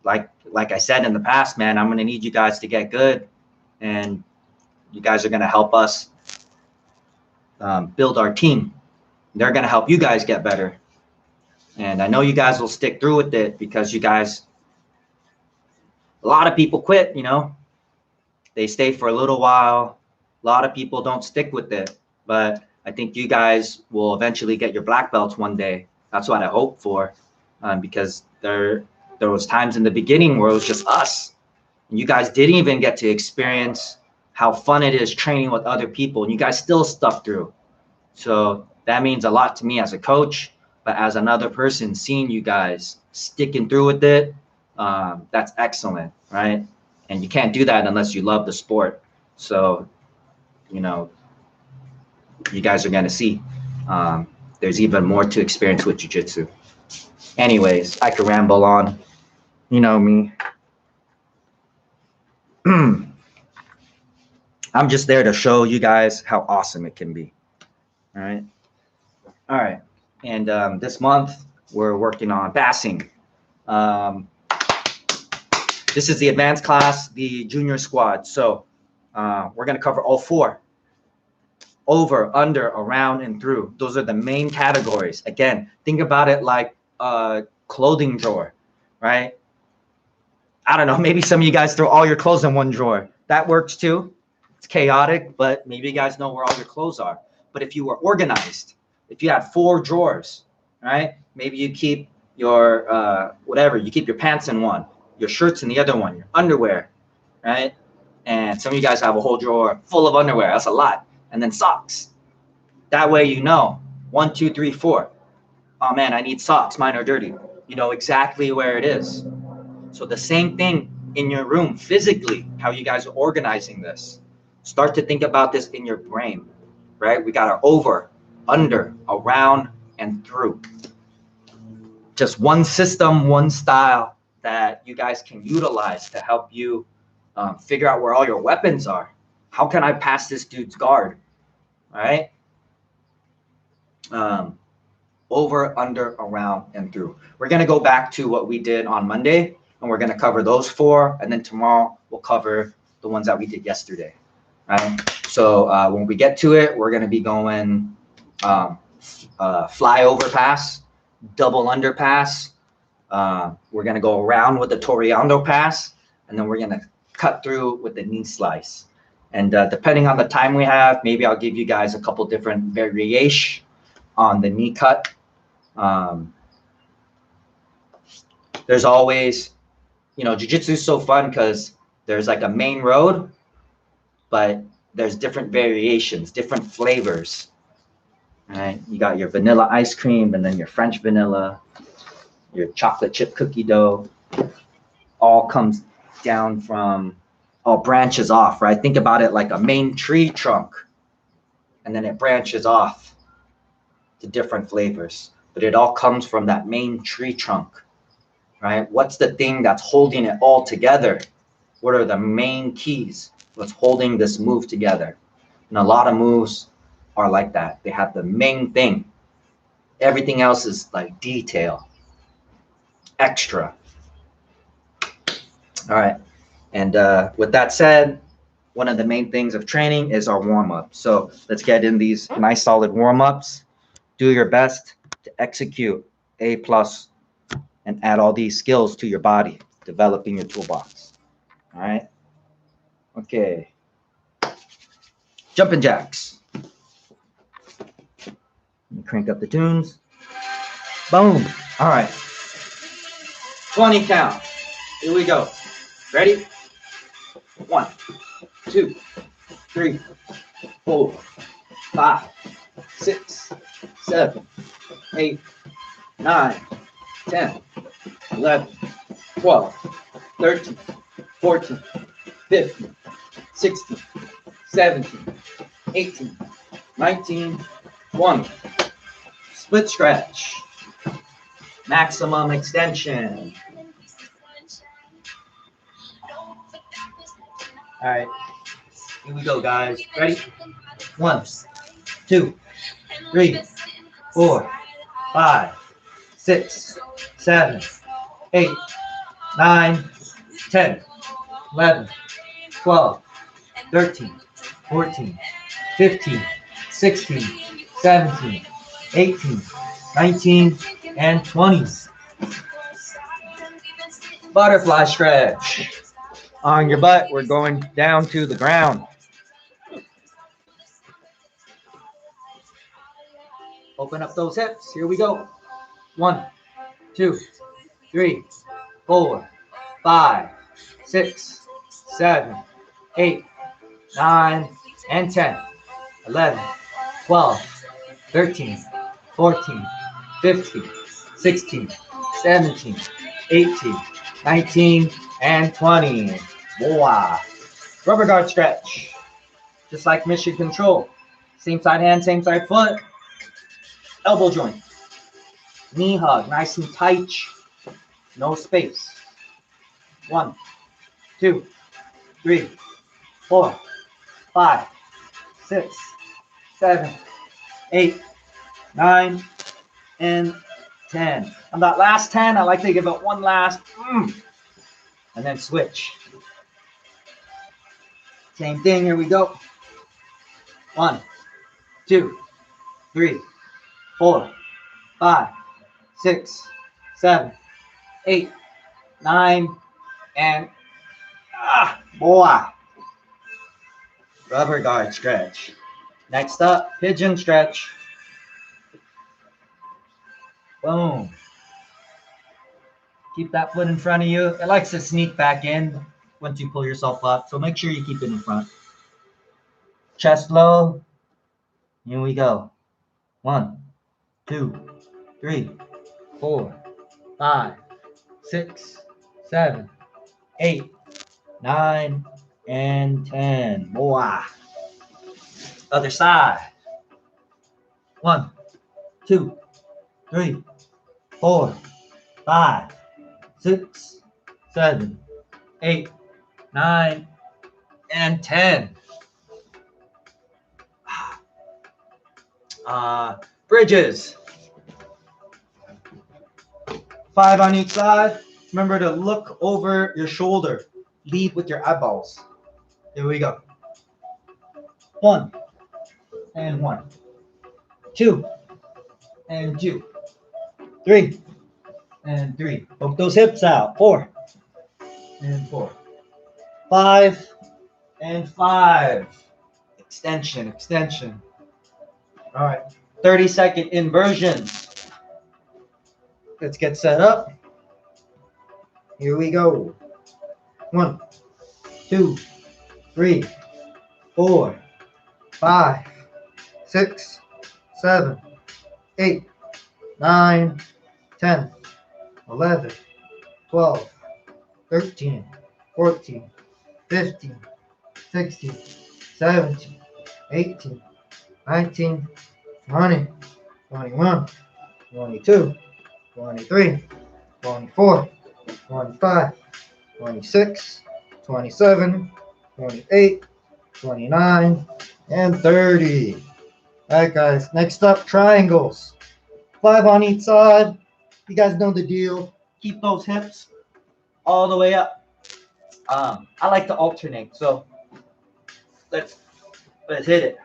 like I said in the past, man, I'm gonna need you guys to get good, and you guys are gonna help us build our team. They're gonna help you guys get better, and I know you guys will stick through with it because you guys. A lot of people quit, you know. They stay for a little while. A lot of people don't stick with it, but I think you guys will eventually get your black belts one day. That's what I hope for, because there was times in the beginning where it was just us, and you guys didn't even get to experience how fun it is training with other people, and you guys still stuck through. So that means a lot to me as a coach, but as another person, seeing you guys sticking through with it, that's excellent, right? And you can't do that unless you love the sport. So, you know, you guys are going to see there's even more to experience with jiu-jitsu. Anyways, I could ramble on. You know me. I'm just there to show you guys how awesome it can be. All right. All right. And this month, we're working on passing. This is the advanced class, the junior squad. So we're going to cover all four. Over, under, around, and through. Those are the main categories. Again, think about it like a clothing drawer, right? I don't know, maybe some of you guys throw all your clothes in one drawer. That works too. It's chaotic, but maybe you guys know where all your clothes are. But if you were organized, if you had 4 drawers, right? Maybe you keep your whatever, you keep your pants in one, your shirts in the other one, your underwear, right? And some of you guys have a whole drawer full of underwear. That's a lot. And then socks. That way you know 1, 2, 3, 4. Oh man, I need socks. Mine are dirty. You know exactly where it is. So the same thing in your room physically, how you guys are organizing this. Start to think about this in your brain, right? We got our over, under, around, and through. Just one system, one style that you guys can utilize to help you figure out where all your weapons are. How can I pass this dude's guard? All right. Over, under, around, and through. We're going to go back to what we did on Monday, and we're going to cover those 4. And then tomorrow we'll cover the ones that we did yesterday. Right. So when we get to it, we're going to be going fly over pass, double under pass. We're going to go around with the Toreando Pass, and then we're going to cut through with the knee slice. And depending on the time we have, maybe I'll give you guys a couple different variations on the knee cut. There's always, you know, jiu-jitsu is so fun because there's like a main road, but there's different variations, different flavors. All right, you got your vanilla ice cream and then your French vanilla. your chocolate chip cookie dough, all comes down from, all branches off, right? Think about it like a main tree trunk, and then it branches off to different flavors, but it all comes from that main tree trunk, right? What's the thing that's holding it all together? What are the main keys? What's holding this move together? And a lot of moves are like that. They have the main thing. Everything else is like detail, extra. All right. And with that said, one of the main things of training is our warm-up. So let's get in these nice solid warm-ups. Do your best to execute A+, and add all these skills to your body, developing your toolbox. All right. Okay. Jumping jacks. Let me crank up the tunes. Boom. All right. 20 count. Here we go. Ready? 1, 2, 3, 4, 5, 6, 7, 8, 9, 10, 11, 12, 13, 14, 15, 16, 17, 18, 19, 20. Split stretch. Maximum extension. All right, here we go, guys. Ready? 1, 2, 3, 4, 5, 6, 7, 8, 9, 10, 11, 12, 13, 14, 15, 16, 17, 18, 19, and 20. Butterfly stretch. On your butt, we're going down to the ground. Open up those hips. Here we go. 1, 2, 3, 4, 5, 6, 7, 8, 9, and 10, 11, 12, 13, 14, 15, 16, 17, 18, 19, and 20. Boa. Rubber guard stretch. Just like mission control. Same side hand, same side foot. Elbow joint. Knee hug, nice and tight. No space. 1, 2, 3, 4, 5, 6, 7, 8, 9, and 10. On that last 10, I like to give it one last, and then switch. Same thing, here we go. 1, 2, 3, 4, 5, 6, 7, 8, 9, and boy. Rubber guard stretch. Next up, pigeon stretch. Boom. Keep that foot in front of you. It likes to sneak back in once you pull yourself up, so make sure you keep it in front. Chest low. Here we go. 1, 2, 3, 4, 5, 6, 7, 8, 9, and 10. Boy. Other side. 1, 2, 3, 4, 5, 6, 7, 8, 9, and 10. Bridges. 5 on each side. Remember to look over your shoulder. Lead with your eyeballs. Here we go. 1 and 1. 2 and 2. 3 and 3. Poke those hips out. 4 and 4. 5 and 5. Extension, extension. All right. 30-second inversions. Let's get set up. Here we go. 1, 2, 3, 4, 5, 6, 7, 8, 9, 10, 11, 12, 13, 14, 15, 16, 17, 18, 19, 20, 21, 22, 23, 24, 25, 26, 27, 28, 29, and 30. All right, guys. Next up, triangles. 5 on each side. You guys know the deal. Keep those hips all the way up. I like to alternate, so let's hit it.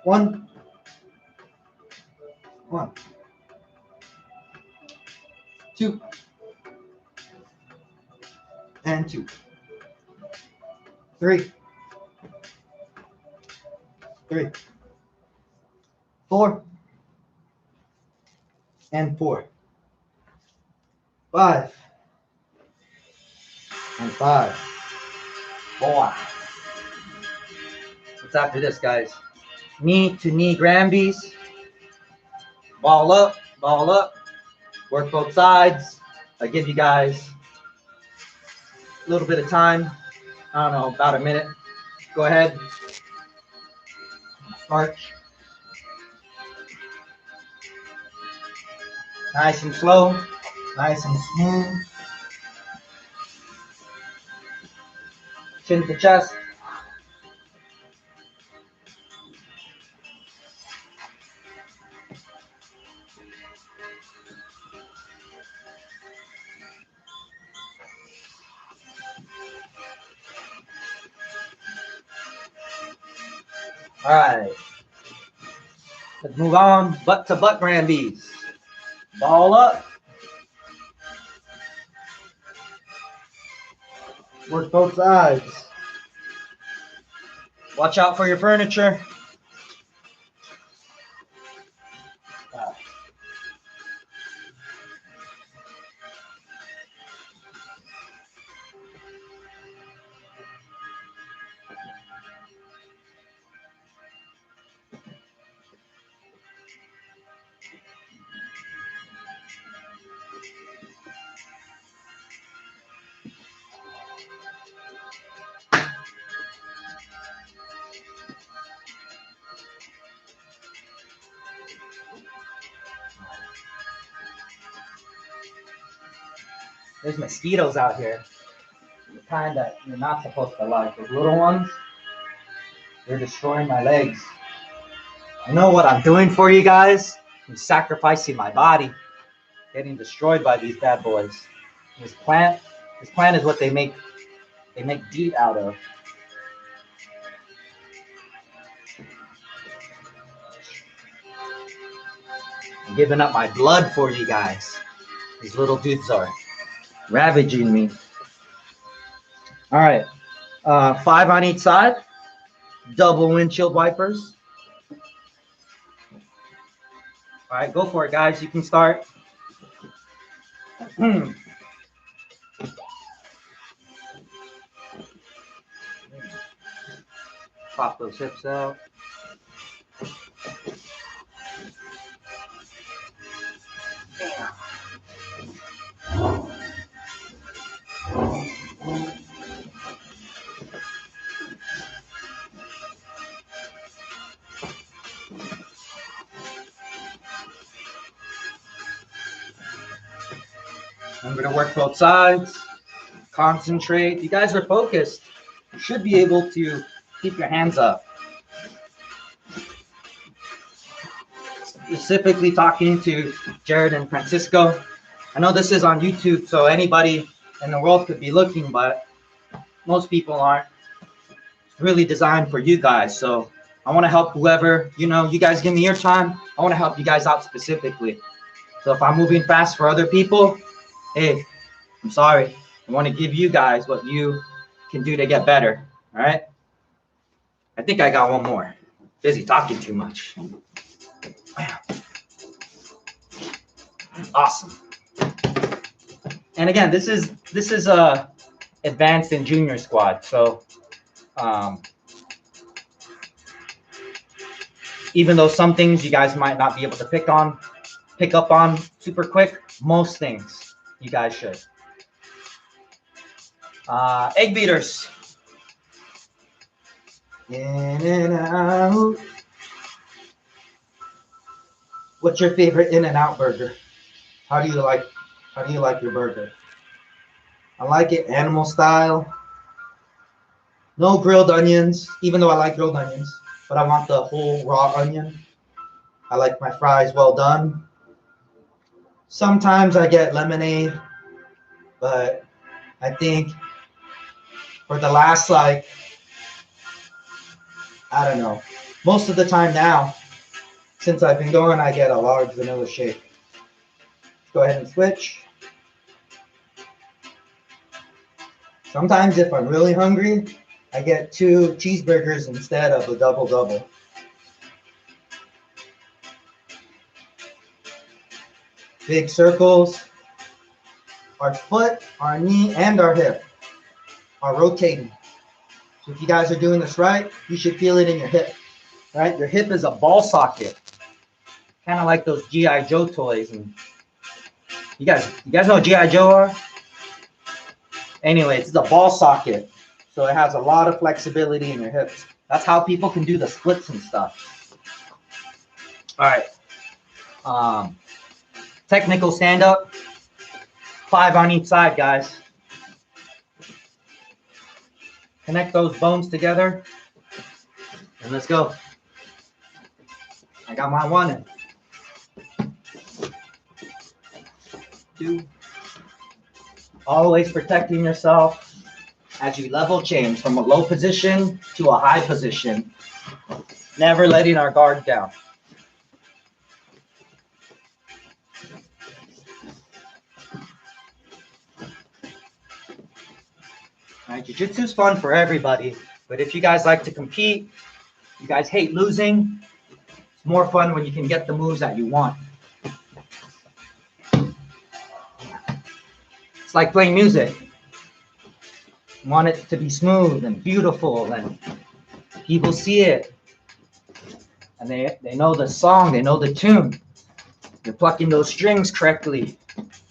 1, 1, 2, and 2, 3, 3, 4, and 4, 5, and 5. Boy. What's after this, guys? Knee to knee Granbies. Ball up, ball up. Work both sides. I give you guys a little bit of time. I don't know, about a minute. Go ahead. March. Nice and slow. Nice and smooth. Chin to chest. All right. Let's move on. Butt to butt Granbies. Ball up. Work both sides. Watch out for your furniture. There's mosquitoes out here. The kind that you're not supposed to like. Those little ones, they're destroying my legs. I know what I'm doing for you guys. I'm sacrificing my body, getting destroyed by these bad boys. This plant is what they make DEET out of. I'm giving up my blood for you guys. These little dudes are ravaging me. All right, 5 on each side. Double windshield wipers. All right, go for it, guys. You can start. Pop those hips out. Remember to work both sides. Concentrate. You guys are focused. You should be able to keep your hands up. Specifically talking to Jared and Francisco. I know this is on YouTube, so anybody in the world could be looking, but most people aren't. It's really designed for you guys, so I want to help whoever, you guys give me your time. I want to help you guys out specifically. So if I'm moving fast for other people, hey, I'm sorry. I want to give you guys what you can do to get better, all right? I think I got one more. Busy talking too much. Awesome. And again, this is advanced and junior squad. So even though some things you guys might not be able to pick on, pick up on super quick. Most things you guys should. Egg beaters. In and out. What's your favorite In-N-Out burger? How do you like your burger? I like it animal style. No grilled onions, even though I like grilled onions, but I want the whole raw onion. I like my fries well done. Sometimes I get lemonade, but I think for the last, like, I don't know, most of the time now, since I've been going, I get a large vanilla shake. Let's go ahead and switch. Sometimes if I'm really hungry, I get 2 cheeseburgers instead of a double-double. Big circles. Our foot, our knee, and our hip are rotating. So if you guys are doing this right, you should feel it in your hip. Right? Your hip is a ball socket. Kind of like those G.I. Joe toys. And you guys know what G.I. Joe are? Anyway, it's a ball socket. So it has a lot of flexibility in your hips. That's how people can do the splits and stuff. All right. Technical stand-up. 5 on each side, guys. Connect those bones together. And let's go. I got my 1 in. 2. Always protecting yourself as you level change from a low position to a high position. Never letting our guard down. All right, Jiu-Jitsu is fun for everybody, but if you guys like to compete, you guys hate losing, it's more fun when you can get the moves that you want. It's like playing music. You want it to be smooth and beautiful, and people see it, and they know the song, they know the tune. You're plucking those strings correctly,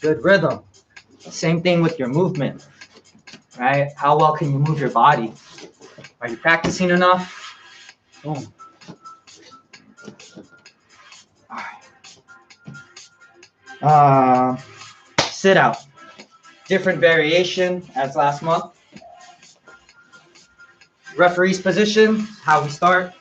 good rhythm. Same thing with your movement, right? How well can you move your body? Are you practicing enough? Boom. All right. Sit out. Different variation as last month. Referee's position, how we start.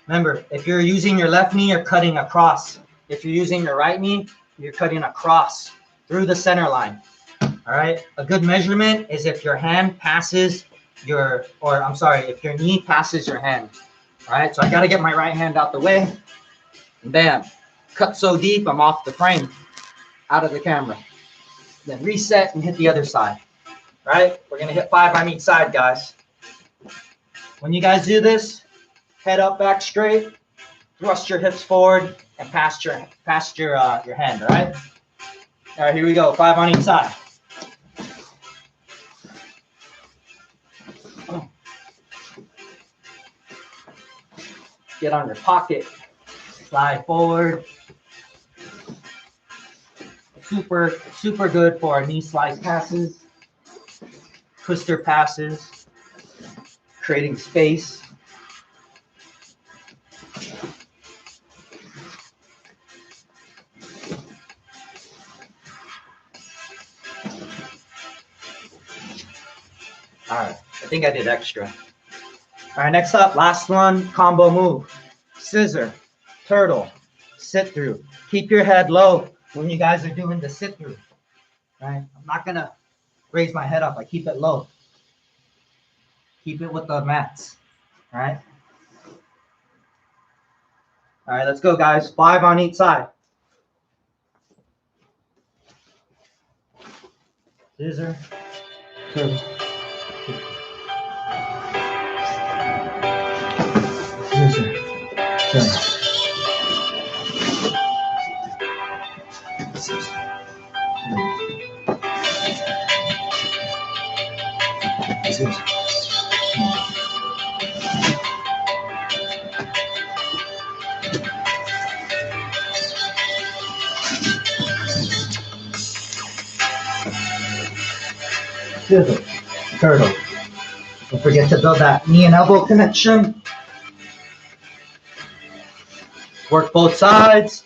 Remember, if you're using your left knee, you're cutting across. If you're using your right knee, you're cutting across through the center line. All right. A good measurement is if your hand passes your, or I'm sorry, if your knee passes your hand. All right. So I got to get my right hand out the way. Bam. Cut so deep, I'm off the frame, out of the camera. Then reset and hit the other side. All right. We're going to hit 5 on each side, guys. When you guys do this, head up, back straight, thrust your hips forward, and past your hand, all right? All right, here we go, 5 on each side. Get on your pocket, slide forward. Super, super good for our knee slice passes, twister passes, creating space. All right, I think I did extra. All right, next up, last one, combo move. Scissor, turtle, sit through. Keep your head low when you guys are doing the sit through. All right, I'm not gonna raise my head up, I keep it low. Keep it with the mats, all right? All right, let's go, guys. 5 on each side. Scissor, turtle. Scissor, turtle. Scissor. scissors, turtle. Don't forget to build that knee and elbow connection. Work both sides.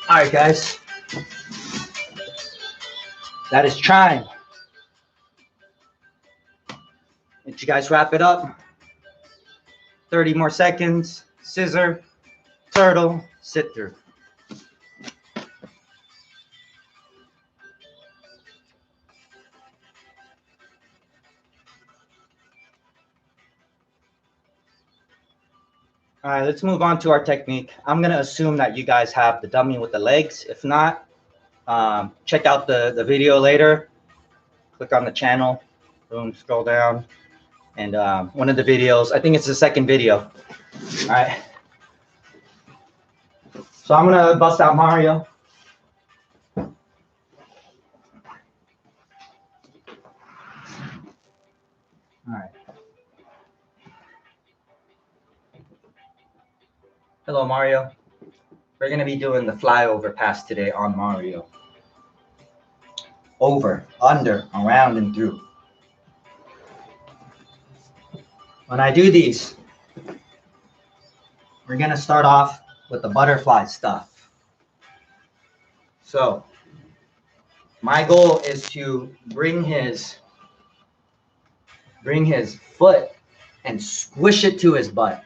All right, guys. That is trying. Did you guys wrap it up? 30 more seconds. Scissor, turtle, sit through. All right, let's move on to our technique. I'm going to assume that you guys have the dummy with the legs. If not, check out the video later. Click on the channel, boom, scroll down. And one of the videos, I think it's the second video. All right. So I'm going to bust out Mario. All right. Hello, Mario. We're going to be doing the flyover pass today on Mario. Over, under, around, and through. When I do these, we're going to start off with the butterfly stuff. So my goal is to bring his foot and squish it to his butt.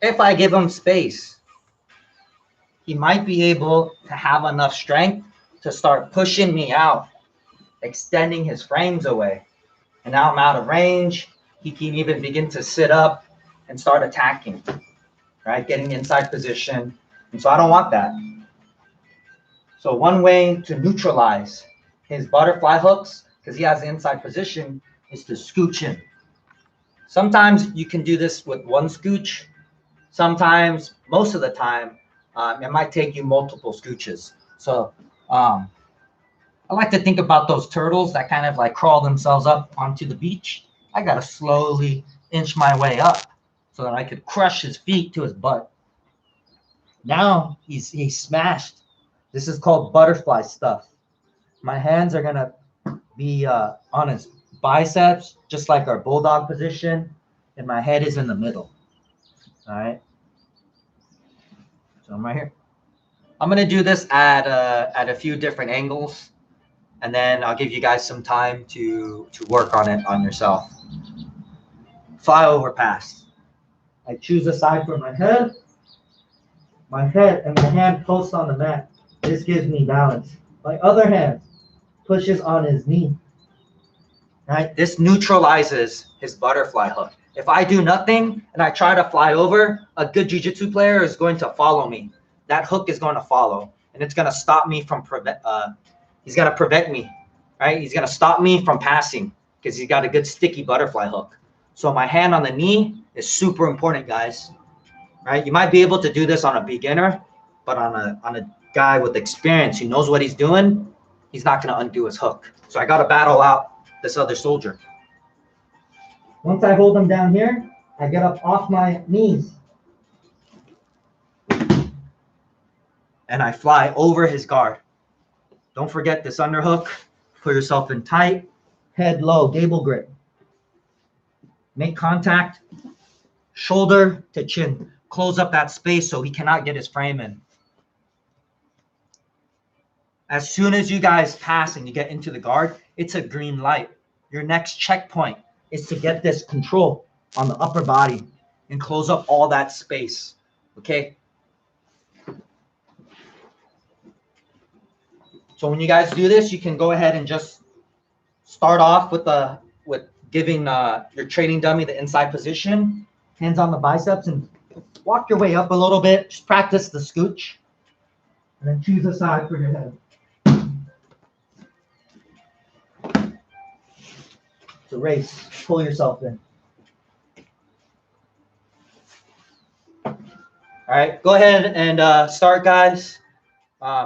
If I give him space, he might be able to have enough strength to start pushing me out, extending his frames away. And now I'm out of range. He can even begin to sit up and start attacking, right? Getting inside position. And so I don't want that. So one way to neutralize his butterfly hooks, because he has the inside position, is to scooch in. Sometimes you can do this with one scooch. Sometimes, most of the time, it might take you multiple scooches. So I like to think about those turtles that kind of like crawl themselves up onto the beach. I got to slowly inch my way up so that I could crush his feet to his butt. Now he's smashed. This is called butterfly stuff. My hands are going to be on his biceps, just like our bulldog position, and my head is in the middle. All right. So I'm right here. I'm going to do this at a few different angles, and then I'll give you guys some time to work on it on yourself. Flyover pass. I choose a side for my head and my hand posts on the mat. This gives me balance. My other hand pushes on his knee. Right? This neutralizes his butterfly hook. If I do nothing and I try to fly over, a good jiu-jitsu player is going to follow me. That hook is going to follow, and it's going to stop me from he's going to prevent me, right? He's going to stop me from passing because he's got a good sticky butterfly hook. So my hand on the knee is super important, guys, right? You might be able to do this on a beginner, but on a guy with experience who knows what he's doing, he's not going to undo his hook. So I got to battle out this other soldier. Once I hold him down here, I get up off my knees. And I fly over his guard. Don't forget this underhook. Put yourself in tight, head low, gable grip. Make contact, shoulder to chin. Close up that space so he cannot get his frame in. As soon as you guys pass and you get into the guard, it's a green light. Your next checkpoint is to get this control on the upper body and close up all that space, okay? So when you guys do this, you can go ahead and just start off with giving your training dummy the inside position, hands on the biceps, and Walk your way up a little bit. Just practice the scooch. And then choose a side for your head. It's a race. Pull yourself in. All right, go ahead and start, guys.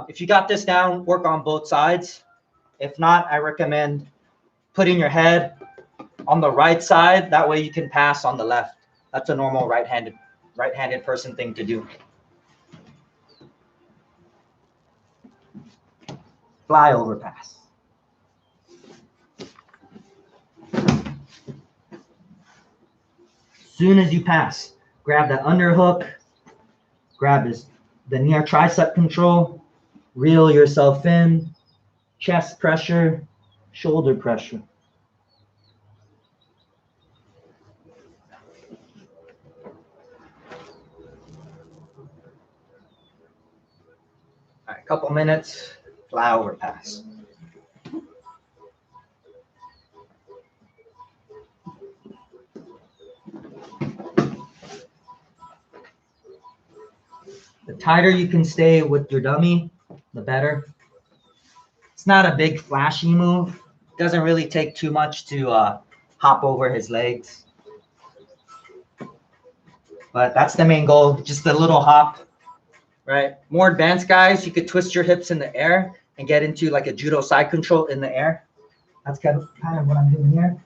If you got this down, work on both sides. If not, I recommend putting your head on the right side. That way you can pass on the left. That's a normal right-handed person thing to do. Fly over pass. As soon as you pass, grab that underhook, grab the near tricep control, reel yourself in, chest pressure, shoulder pressure. All right, couple minutes, fly over pass. The tighter you can stay with your dummy, the better. It's not a big flashy move. It doesn't really take too much to hop over his legs. But that's the main goal, just a little hop, right? More advanced guys, you could twist your hips in the air and get into like a judo side control in the air. That's kind of what I'm doing here.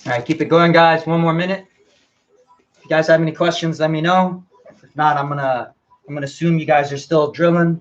All right, keep it going, guys. One more minute. If you guys have any questions, let me know. If not, I'm gonna assume you guys are still drilling.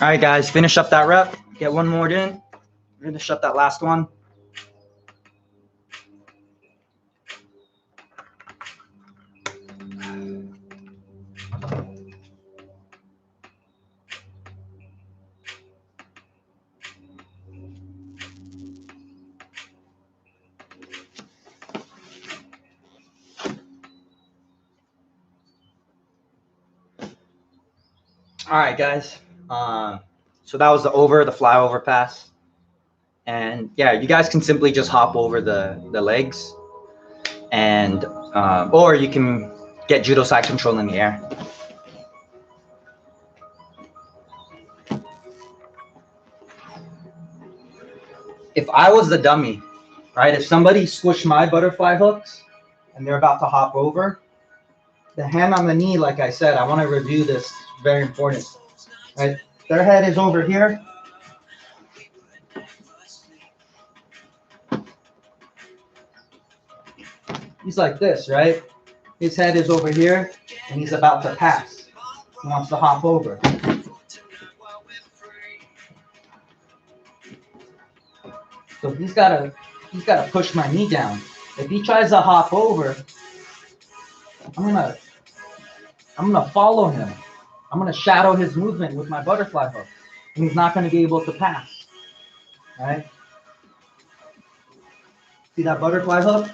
All right, guys, finish up that rep. Get one more in. Finish up that last one. All right, guys. So that was the flyover pass. And yeah, you guys can simply just hop over the legs, and or you can get judo side control in the air. If I was the dummy, right? If somebody squished my butterfly hooks and they're about to hop over, the hand on the knee, like I said, I want to review this. It's very important. Right? Their head is over here. He's like this, right? His head is over here, and he's about to pass. He wants to hop over. So he's gotta push my knee down. If he tries to hop over, I'm gonna follow him. I'm gonna shadow his movement with my butterfly hook, and he's not gonna be able to pass. Right? See that butterfly hook?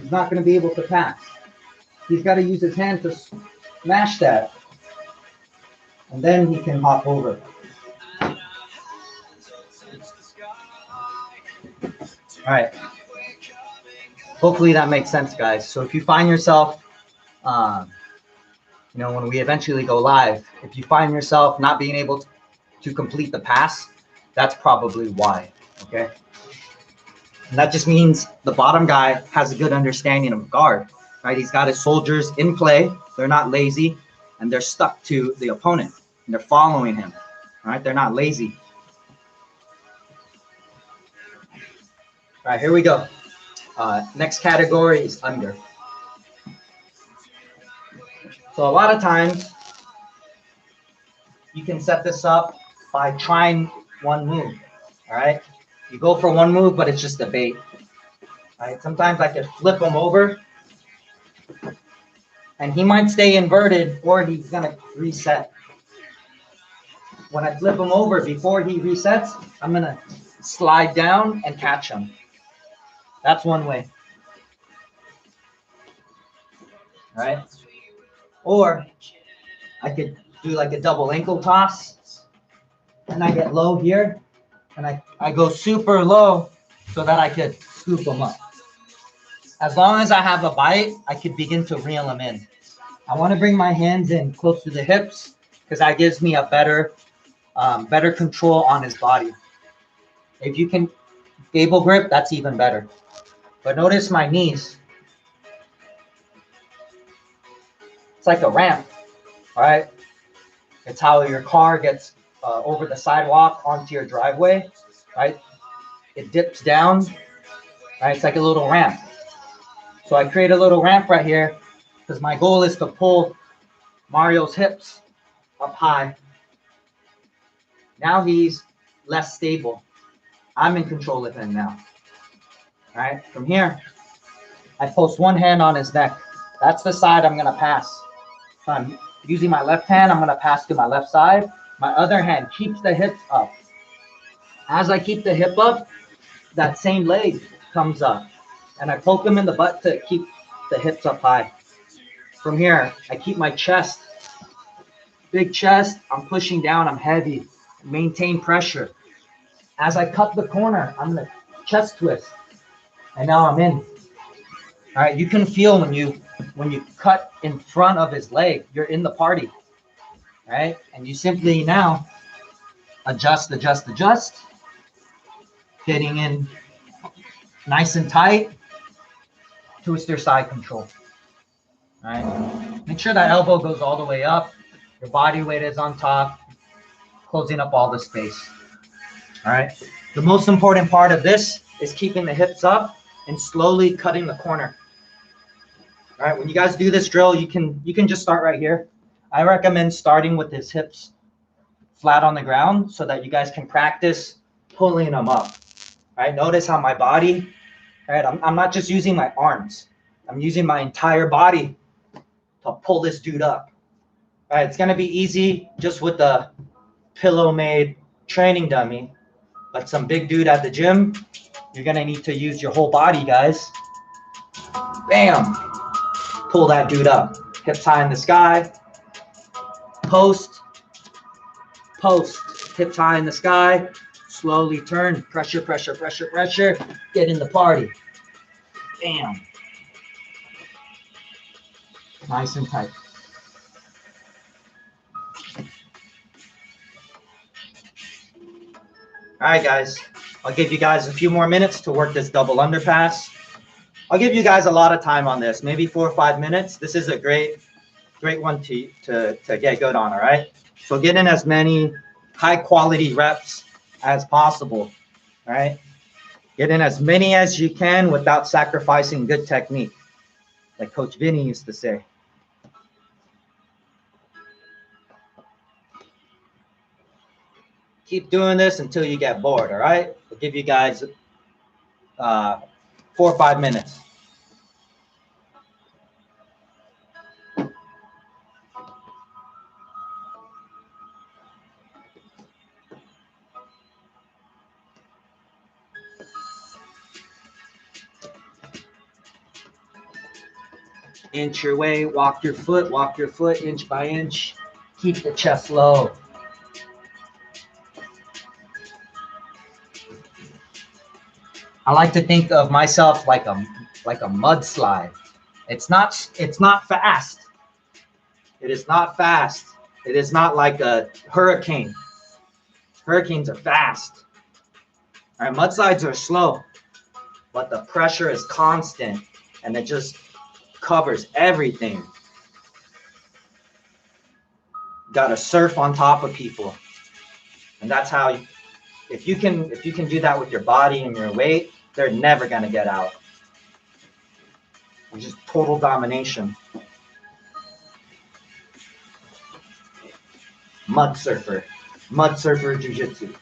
He's not gonna be able to pass. He's got to use his hand to smash that, and then he can hop over. All right. Hopefully that makes sense, guys. So if you find yourself, when we eventually go live, if you find yourself not being able to complete the pass, that's probably why, okay? And that just means the bottom guy has a good understanding of guard, right? He's got his soldiers in play. They're not lazy, and they're stuck to the opponent, and they're following him, right? They're not lazy. All right, here we go. Next category is under. So a lot of times you can set this up by trying one move, all right? You go for one move, but it's just a bait, right? Sometimes I could flip him over, and he might stay inverted, or he's gonna reset. When I flip him over before he resets, I'm gonna slide down and catch him. That's one way. All right? Or I could do like a double ankle toss, and I get low here, and I go super low so that I could scoop him up. As long as I have a bite, I could begin to reel him in. I want to bring my hands in close to the hips because that gives me a better control on his body. If you can gable grip, that's even better. But notice my knees. It's like a ramp, all right? It's how your car gets over the sidewalk onto your driveway, right? It dips down, right? It's like a little ramp. So I create a little ramp right here because my goal is to pull Mario's hips up high. Now he's less stable. I'm in control of him now. All right, from here, I post one hand on his neck. That's the side I'm gonna pass. So I'm using my left hand, I'm gonna pass to my left side. My other hand keeps the hips up. As I keep the hip up, that same leg comes up. And I poke him in the butt to keep the hips up high. From here, I keep my chest. Big chest, I'm pushing down, I'm heavy. Maintain pressure. As I cut the corner, I'm gonna chest twist. And now I'm in. All right, you can feel when you cut in front of his leg, you're in the party. All right, and you simply now adjust, getting in nice and tight. Twister side control. All right, make sure that elbow goes all the way up. Your body weight is on top, closing up all the space. All right, the most important part of this is keeping the hips up and slowly cutting the corner. All right, when you guys do this drill, you can just start right here. I recommend starting with his hips flat on the ground so that you guys can practice pulling them up. All right, notice how my body, all right, I'm not just using my arms. I'm using my entire body to pull this dude up. All right, it's gonna be easy just with the pillow-made training dummy, but some big dude at the gym, you're gonna need to use your whole body, guys. Bam! Pull that dude up. Hips high in the sky. Post. Hips high in the sky. Slowly turn. Pressure. Get in the party. Bam. Nice and tight. All right, guys. I'll give you guys a few more minutes to work this double underpass. I'll give you guys a lot of time on this, maybe 4 or 5 minutes. This is a great one to get good on, all right? So get in as many high quality reps as possible, all right? Get in as many as you can without sacrificing good technique, like Coach Vinny used to say. Keep doing this until you get bored, all right? I'll give you guys 4 or 5 minutes. Inch your way, walk your foot inch by inch. Keep the chest low. I like to think of myself like a mudslide. It's not fast. It is not fast. It is not like a hurricane. Hurricanes are fast. All right, mudslides are slow, but the pressure is constant and it just covers everything. Got to surf on top of people. And that's how if you can do that with your body and your weight, they're never going to get out. It's just total domination. Mud surfer jiu-jitsu.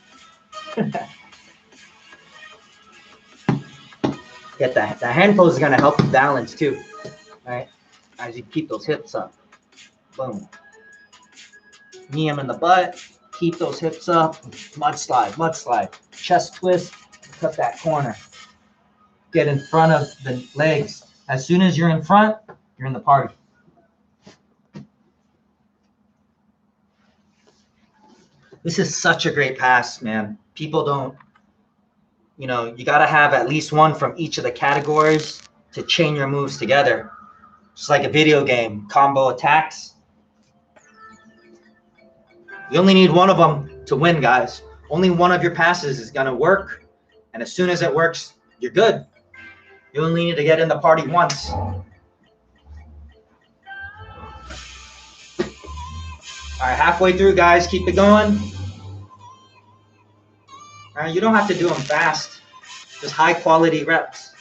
Get that. The hand pose is going to help you balance too, right? As you keep those hips up. Boom. Knee them in the butt. Keep those hips up. Mudslide. Chest twist. Cut that corner. Get in front of the legs. As soon as you're in front, you're in the party. This is such a great pass, man. People don't, you got to have at least one from each of the categories to chain your moves together. It's like a video game, combo attacks. You only need one of them to win, guys. Only one of your passes is going to work. And as soon as it works, you're good. You only need to get in the party once. All right, halfway through, guys. Keep it going. All right, you don't have to do them fast. Just high quality reps.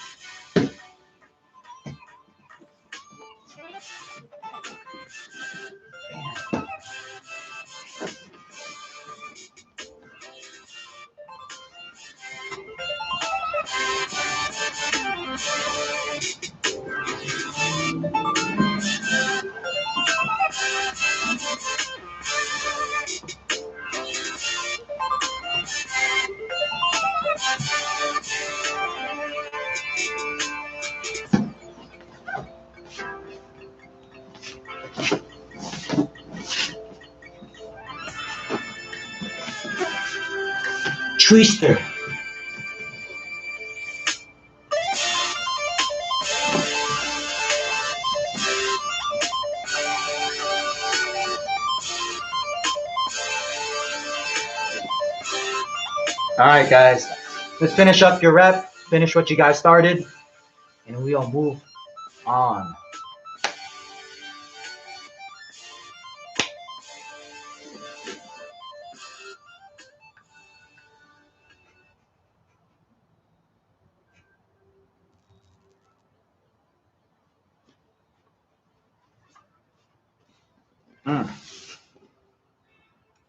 Twister. All right, guys, let's finish up your rep, finish what you guys started, and we'll move on.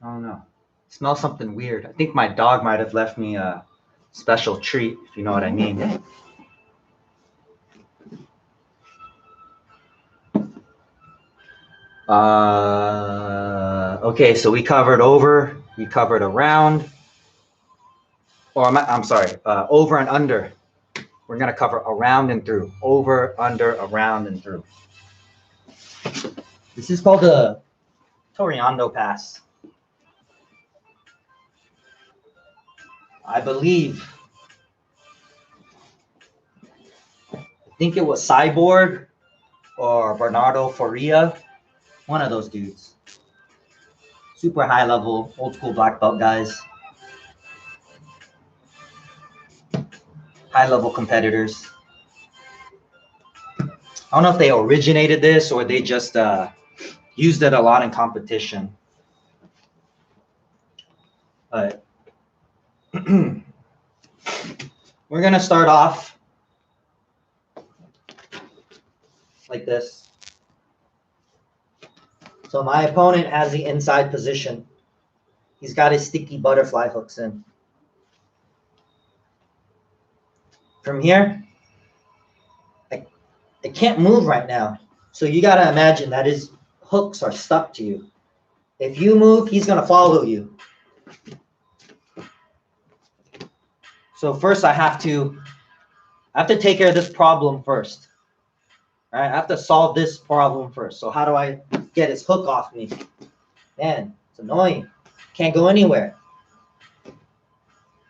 I don't know. Smells something weird. I think my dog might have left me a special treat, if you know what I mean. Okay, so we covered over, we covered around, or I'm sorry, over and under. We're gonna cover around and through, over, under, around, and through. This is called the Toreando Pass. I believe, I think it was Cyborg or Bernardo Faria, one of those dudes. Super high level, old school black belt guys. high-level competitors. I don't know if they originated this or they just used it a lot in competition. But we're gonna start off like this. So my opponent has the inside position. He's got his sticky butterfly hooks in. From here, I can't move right now. So you gotta imagine that his hooks are stuck to you. If you move, he's gonna follow you. So first I have to take care of this problem first. All right, I have to solve this problem first. So how do I get his hook off me? Man, it's annoying. Can't go anywhere.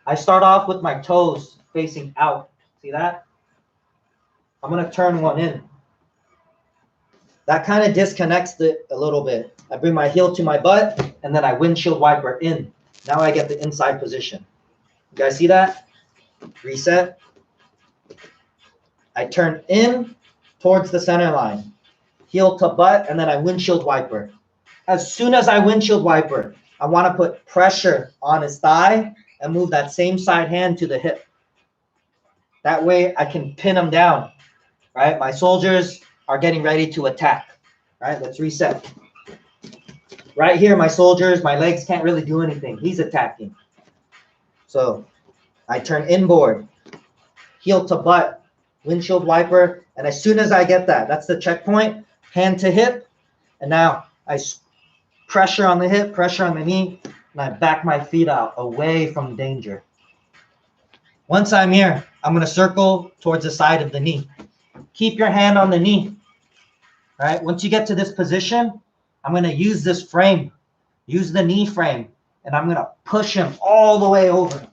I start off with my toes facing out. See that? I'm gonna turn one in. That kind of disconnects it a little bit. I bring my heel to my butt and then I windshield wiper in. Now I get the inside position. You guys see that? Reset. I turn in towards the center line. Heel to butt and then I windshield wiper. As soon as I windshield wiper, I want to put pressure on his thigh and move that same side hand to the hip. That way I can pin him down, right? My soldiers are getting ready to attack, right? Let's reset. Right here, my soldiers, my legs can't really do anything. He's attacking. So I turn inboard, heel to butt, windshield wiper, and as soon as I get that, that's the checkpoint, hand to hip, and now I pressure on the hip, pressure on the knee, and I back my feet out away from danger. Once I'm here, I'm going to circle towards the side of the knee. Keep your hand on the knee. All right, once you get to this position, I'm going to use this frame, use the knee frame, and I'm going to push him all the way over.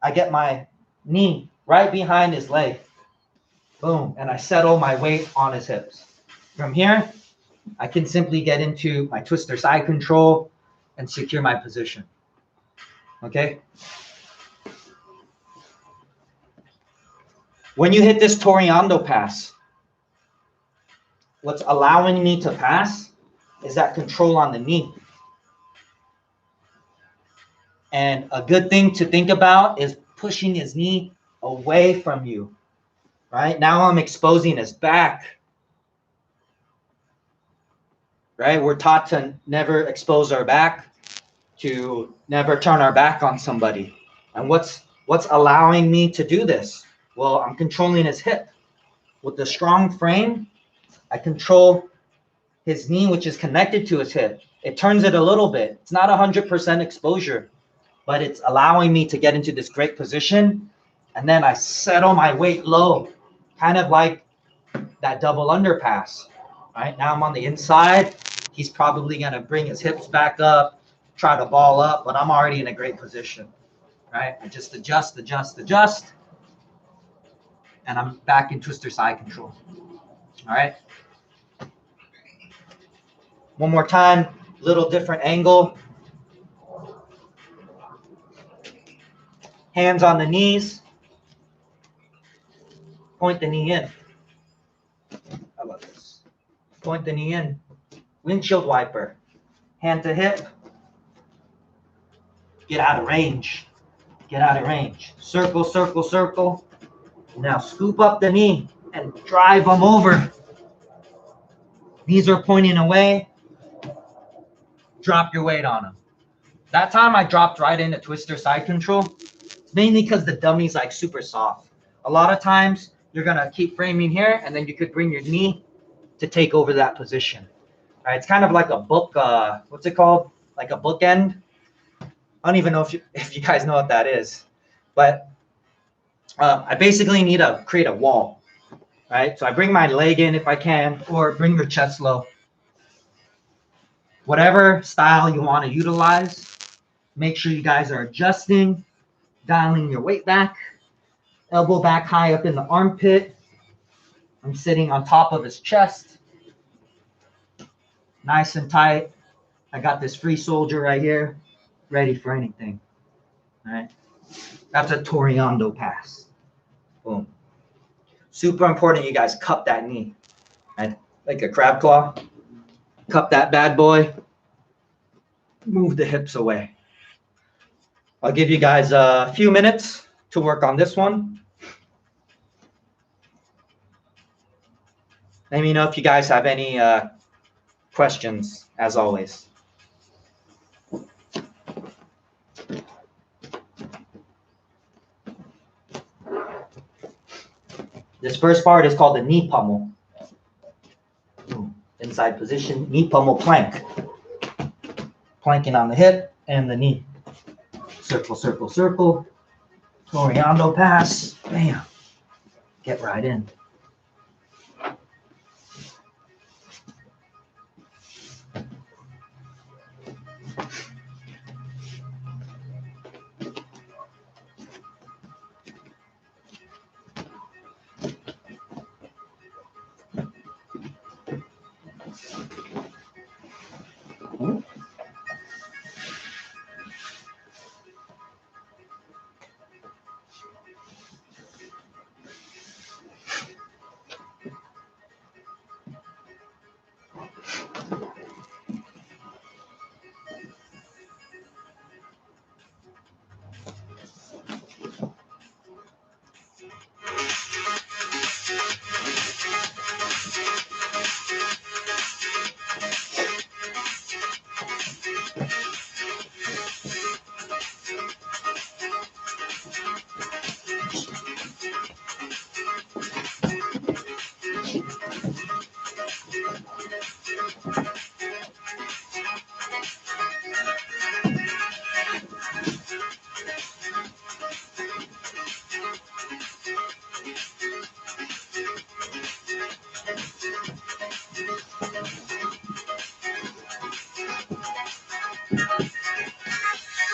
I get my knee right behind his leg. Boom, and I settle my weight on his hips. From here, I can simply get into my twister side control and secure my position. Okay? When you hit this Toreando pass, what's allowing me to pass is that control on the knee. And a good thing to think about is pushing his knee away from you. Right? Now I'm exposing his back. Right? We're taught to never expose our back, to never turn our back on somebody. And what's allowing me to do this? Well, I'm controlling his hip. With the strong frame, I control his knee, which is connected to his hip. It turns it a little bit. It's not 100% exposure, but it's allowing me to get into this great position. And then I settle my weight low, kind of like that double underpass. Right now I'm on the inside. He's probably going to bring his hips back up, try to ball up, but I'm already in a great position. Right? I just adjust, and I'm back in twister side control. All right. One more time, little different angle. Hands on the knees. Point the knee in. How about this? Point the knee in. Windshield wiper. Hand to hip. Get out of range. Get out of range. Circle, circle, circle. Now scoop up the knee and drive them over. Knees are pointing away. Drop your weight on them. That time I dropped right into twister side control. It's mainly because the dummy's like super soft. A lot of times you're going to keep framing here and then you could bring your knee to take over that position. All right, it's kind of like a book, what's it called? Like a bookend. I don't even know if you guys know what that is. But I basically need to create a wall. Right? So I bring my leg in if I can, or bring your chest low. Whatever style you want to utilize, make sure you guys are adjusting, dialing your weight back, elbow back high up in the armpit. I'm sitting on top of his chest. Nice and tight. I got this free soldier right here, ready for anything. All right. That's a Toreando Pass. Boom. Super important you guys cup that knee. Right? Like a crab claw. Cup that bad boy. Move the hips away. I'll give you guys a few minutes to work on this one. Let me know if you guys have any questions, as always. This first part is called the knee pummel. Inside position, knee pummel plank. Planking on the hip and the knee. Circle, circle, circle. Toreando pass. Bam. Get right in.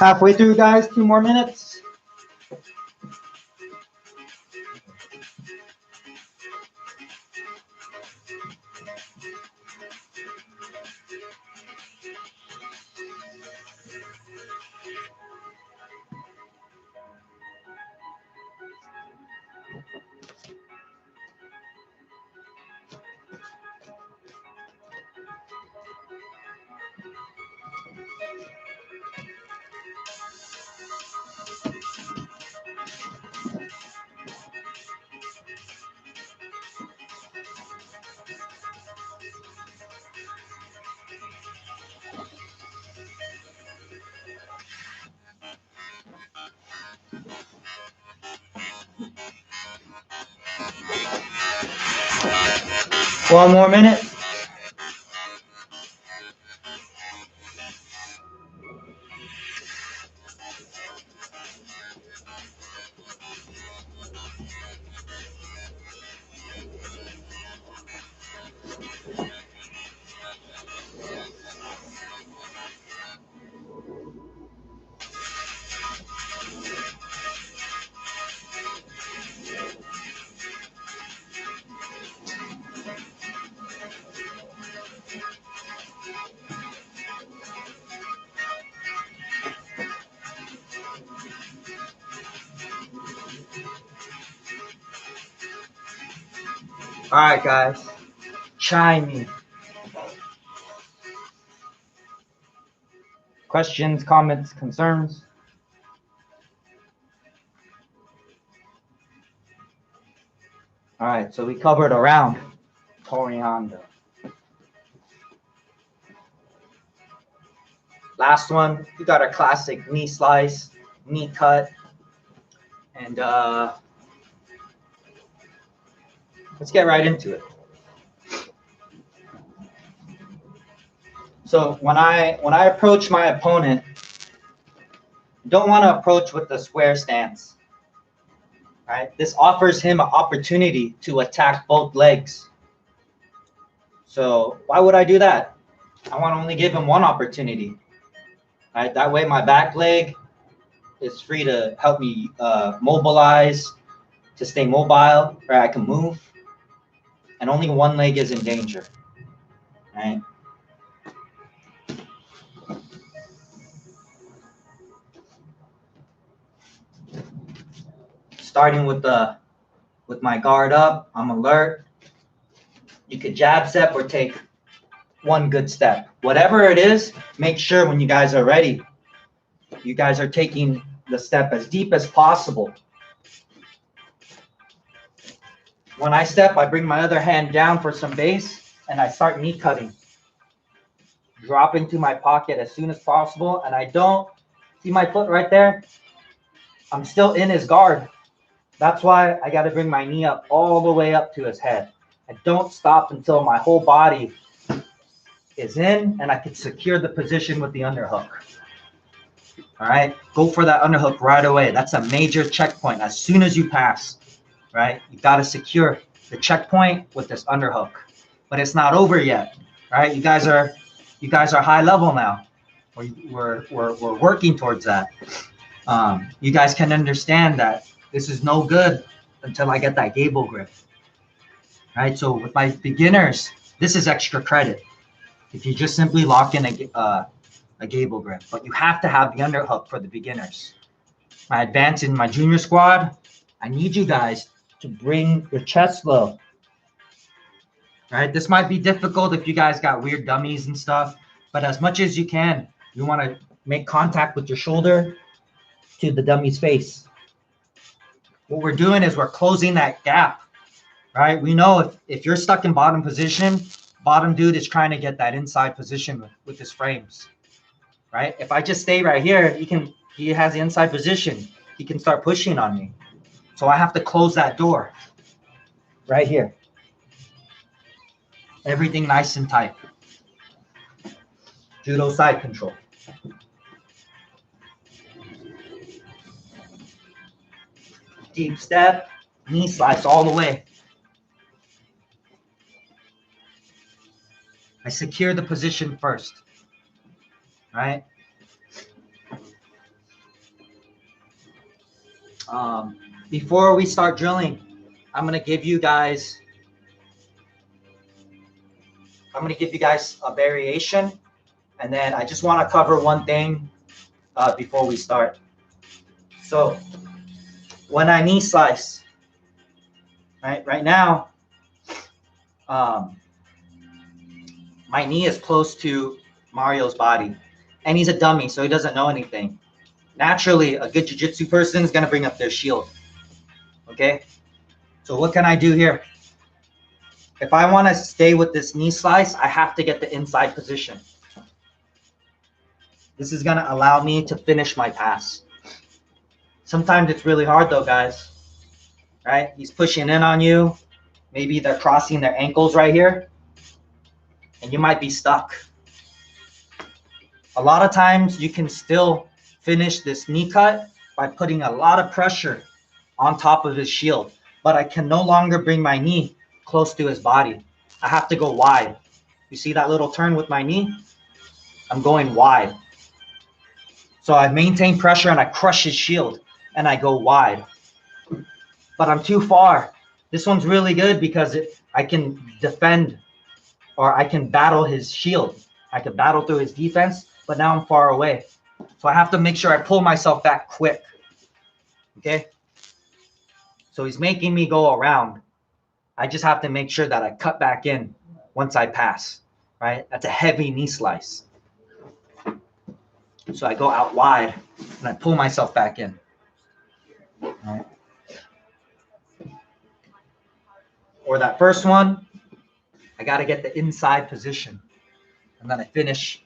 Halfway through, guys. 2 more minutes. One more minute. All right, guys. Chime in. Questions, comments, concerns? All right, so we covered around Toreando. Last one, we got our classic knee slice, knee cut, and let's get right into it. So when I approach my opponent, don't want to approach with the square stance. Right? This offers him an opportunity to attack both legs. So why would I do that? I want to only give him one opportunity. Right? That way my back leg is free to help me mobilize, to stay mobile, right? I can move. And only one leg is in danger. Right? starting with my guard up. I'm alert. You could jab step or take one good step. Whatever it is, make sure when you guys are ready, you guys are taking the step as deep as possible. When I step, I bring my other hand down for some base, and I start knee cutting. Drop into my pocket as soon as possible, and I don't see my foot right there. I'm still in his guard. That's why I got to bring my knee up all the way up to his head. I don't stop until my whole body is in and I can secure the position with the underhook. All right, go for that underhook right away. That's a major checkpoint. As soon as you pass, right, you got to secure the checkpoint with this underhook. But it's not over yet, right? You guys are high level now. We're working towards that. You guys can understand that this is no good until I get that gable grip. Right, so with my beginners, this is extra credit. If you just simply lock in a gable grip, but you have to have the underhook for the beginners. My advance in my junior squad, I need you guys to bring your chest low. Right, this might be difficult if you guys got weird dummies and stuff, but as much as you can, you want to make contact with your shoulder to the dummy's face. What we're doing is we're closing that gap. Right, we know if you're stuck in bottom position, bottom dude is trying to get that inside position with his frames. Right, if I just stay right here, he has the inside position. He can start pushing on me. So I have to close that door right here. Everything nice and tight. Judo side control. Deep step, knee slice all the way. I secure the position first, right? Before we start drilling, I'm gonna give you guys a variation, and then I just want to cover one thing before we start. So when I knee slice, right now, my knee is close to Mario's body, and he's a dummy, so he doesn't know anything. Naturally, a good jiu-jitsu person is going to bring up their shield. Okay? So what can I do here? If I want to stay with this knee slice, I have to get the inside position. This is going to allow me to finish my pass. Sometimes it's really hard though, guys. Right? He's pushing in on you. Maybe they're crossing their ankles right here, and you might be stuck. A lot of times you can still finish this knee cut by putting a lot of pressure on top of his shield, but I can no longer bring my knee close to his body. I have to go wide. You see that little turn with my knee? I'm going wide. So I maintain pressure and I crush his shield and I go wide. But I'm too far. This one's really good because I can defend, or I can battle his shield. I can battle through his defense, but now I'm far away. So I have to make sure I pull myself back quick. Okay? So he's making me go around. I just have to make sure that I cut back in once I pass, right? That's a heavy knee slice. So I go out wide and I pull myself back in. All right. Or that first one, I got to get the inside position. And then I finish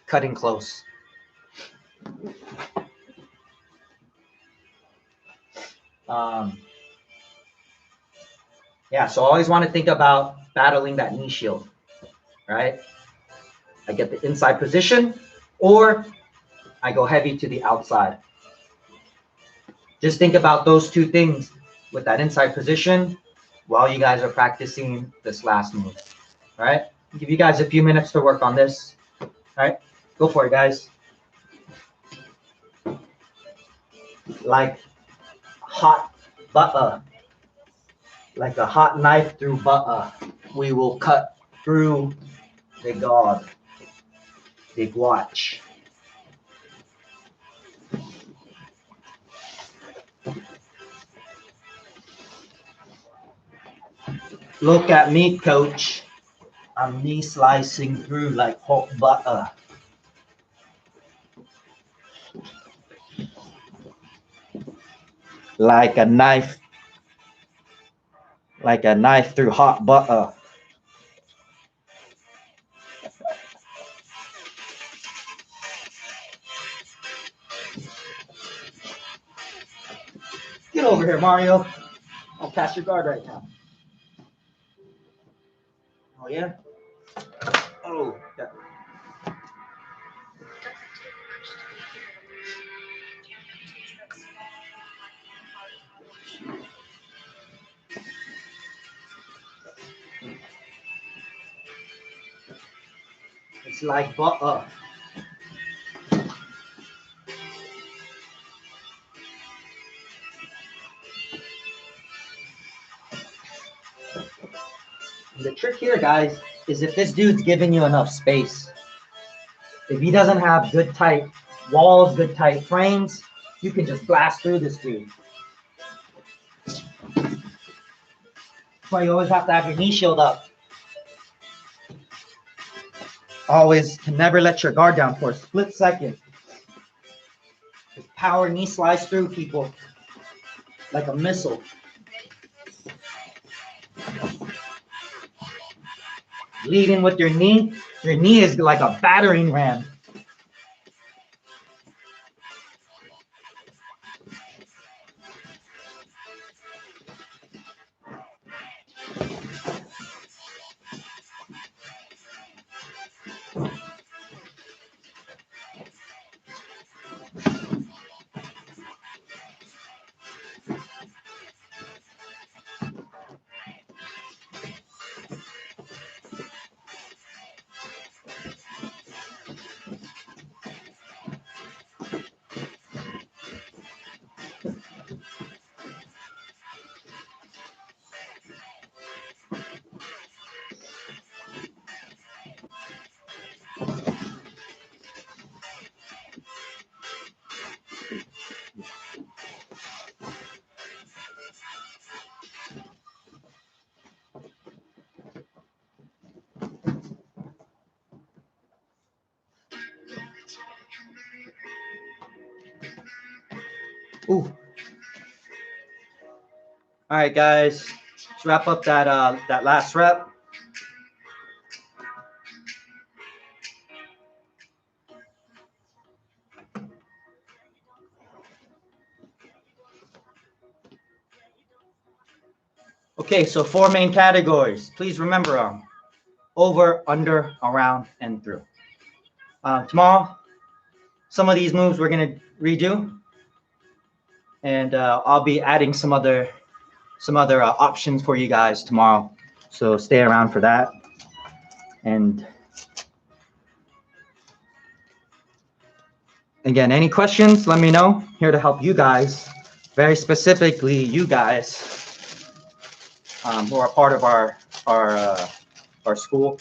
cutting close. Yeah, so I always want to think about battling that knee shield, right? I get the inside position, or I go heavy to the outside. Just think about those two things with that inside position while you guys are practicing this last move, all right? I'll give you guys a few minutes to work on this, all right? Go for it, guys. Like hot butter, like a hot knife through butter, we will cut through the guard, the watch. Look at me, coach. I'm knee slicing through like hot butter. Like a knife through hot butter. Get over here, Mario. I'll pass your guard right now. Oh, yeah? Oh, yeah. It's like butter. And the trick here, guys, is if this dude's giving you enough space. If he doesn't have good tight walls, good tight frames, you can just blast through this dude. That's why you always have to have your knee shield up. Always can never let your guard down for a split second. Just power knee slice through people like a missile. Lead in with your knee. Your knee is like a battering ram. Ooh. All right, guys. Let's wrap up that last rep. Okay, so 4 main categories. Please remember them. Over, under, around, and through. Tomorrow, some of these moves we're going to redo. And I'll be adding some other options for you guys tomorrow. So stay around for that. And again, any questions, let me know. Here to help you guys, very specifically you guys who are part of our school.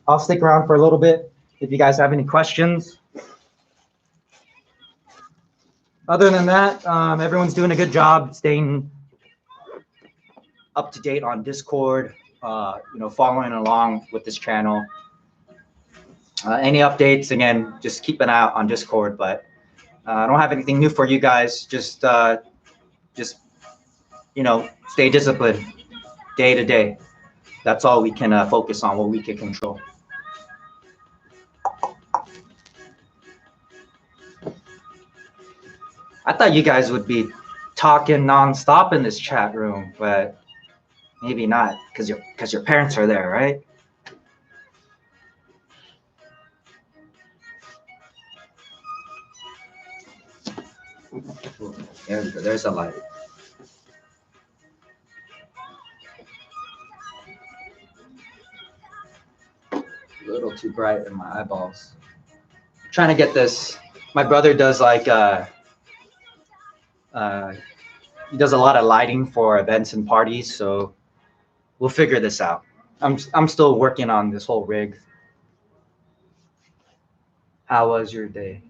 I'll stick around for a little bit if you guys have any questions. Other than that, everyone's doing a good job staying up to date on Discord, following along with this channel. Any updates, again, just keep an eye out on Discord, but I don't have anything new for you guys. Just stay disciplined day to day. That's all we can focus on, what we can control. I thought you guys would be talking nonstop in this chat room, but maybe not, because your parents are there, right? There we go. There's a light. A little too bright in my eyeballs. I'm trying to get this. My brother does like he does a lot of lighting for events and parties, so we'll figure this out. I'm still working on this whole rig. How was your day?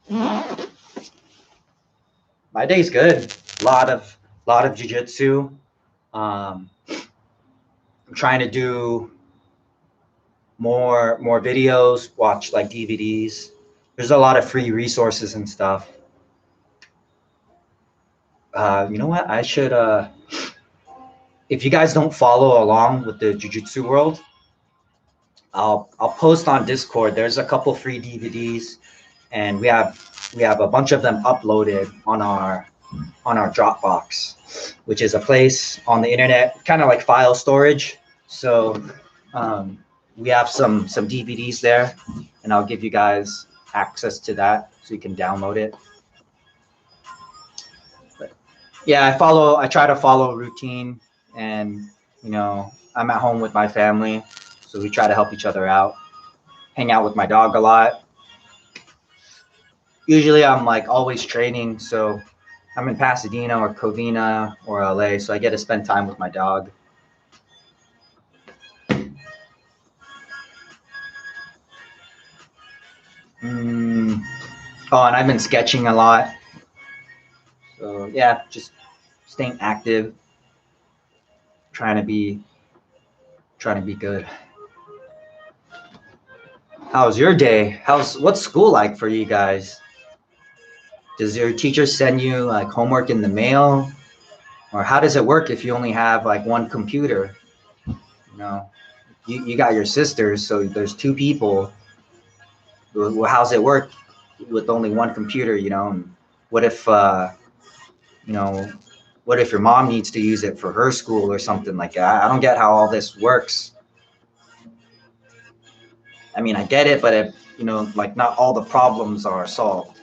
My day's good. Lot of jiu-jitsu. I'm trying to do more videos, watch like DVDs. There's a lot of free resources and stuff. You know what? I should if you guys don't follow along with the jiu-jitsu world, I'll post on Discord. There's a couple free DVDs, and we have a bunch of them uploaded on our Dropbox, which is a place on the internet, kind of like file storage. So we have some DVDs there, and I'll give you guys access to that so you can download it. But yeah, I try to follow a routine, and I'm at home with my family, so we try to help each other out. Hang out with my dog a lot. Usually I'm like always training, so I'm in Pasadena or Covina or LA, so I get to spend time with my dog. Oh, and I've been sketching a lot. So yeah, just staying active, trying to be good. How's your day? What's school like for you guys? Does your teacher send you like homework in the mail? Or how does it work if you only have like one computer? You got your sisters, so there's two people. Well, how's it work with only one computer? And what if what if your mom needs to use it for her school or something like that? I don't get how all this works. I mean, I get it, but like not all the problems are solved.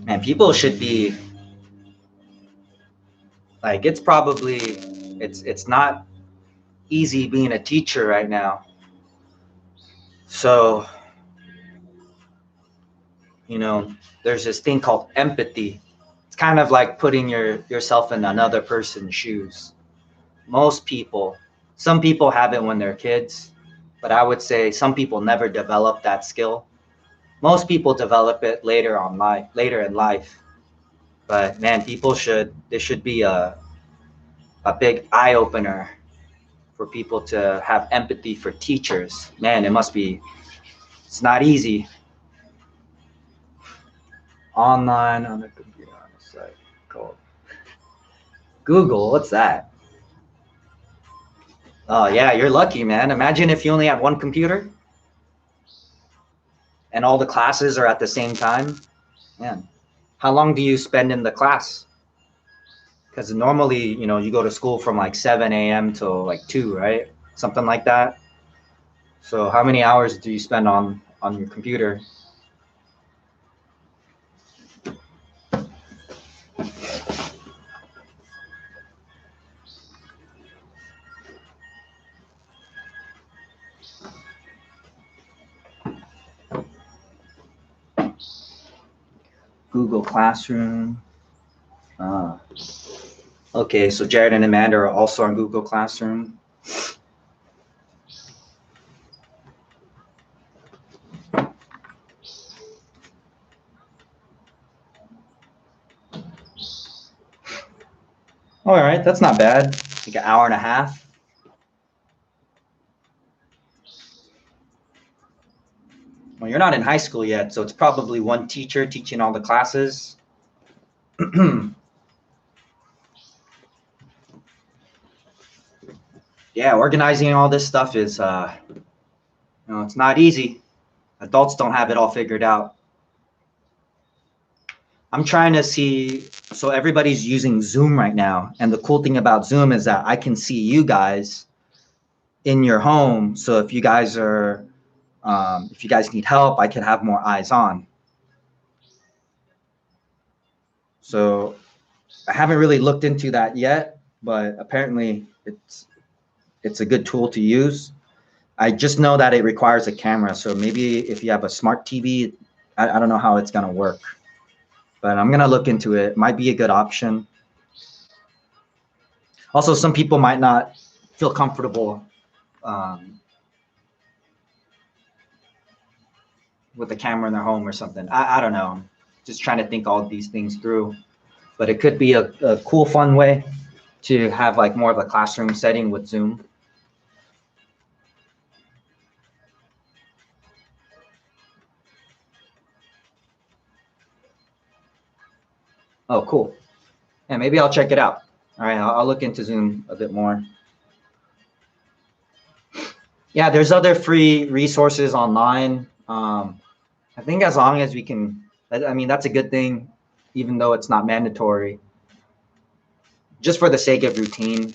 Man, people should be like, it's not easy being a teacher right now. So, there's this thing called empathy. It's kind of like putting yourself in another person's shoes. Some people have it when they're kids, but I would say some people never develop that skill. Most people develop it later in life. But man, this should be a big eye opener for people to have empathy for teachers. Man, it's not easy. Online on the computer on a site called Google. What's that? Oh yeah, you're lucky, man. Imagine if you only had one computer and all the classes are at the same time. Man, how long do you spend in the class? Because normally, you go to school from like 7 a.m. till like 2, right? Something like that. So how many hours do you spend on your computer? Google Classroom. Okay, so Jared and Amanda are also on Google Classroom. All right, that's not bad. Like an hour and a half. Well, you're not in high school yet, so it's probably one teacher teaching all the classes. Yeah, organizing all this stuff is, it's not easy. Adults don't have it all figured out. I'm trying to see, so everybody's using Zoom right now. And the cool thing about Zoom is that I can see you guys in your home. So if you guys need help, I can have more eyes on. So I haven't really looked into that yet, but apparently it's a good tool to use. I just know that it requires a camera. So maybe if you have a smart TV, I don't know how it's going to work, but I'm going to look into it. Might be a good option. Also, some people might not feel comfortable with the camera in their home or something. I don't know. Just trying to think all these things through. But it could be a cool, fun way to have like more of a classroom setting with Zoom. Oh, cool. Yeah, maybe I'll check it out. All right, I'll look into Zoom a bit more. Yeah, there's other free resources online. I think as long as we can, I mean, that's a good thing, even though it's not mandatory. Just for the sake of routine.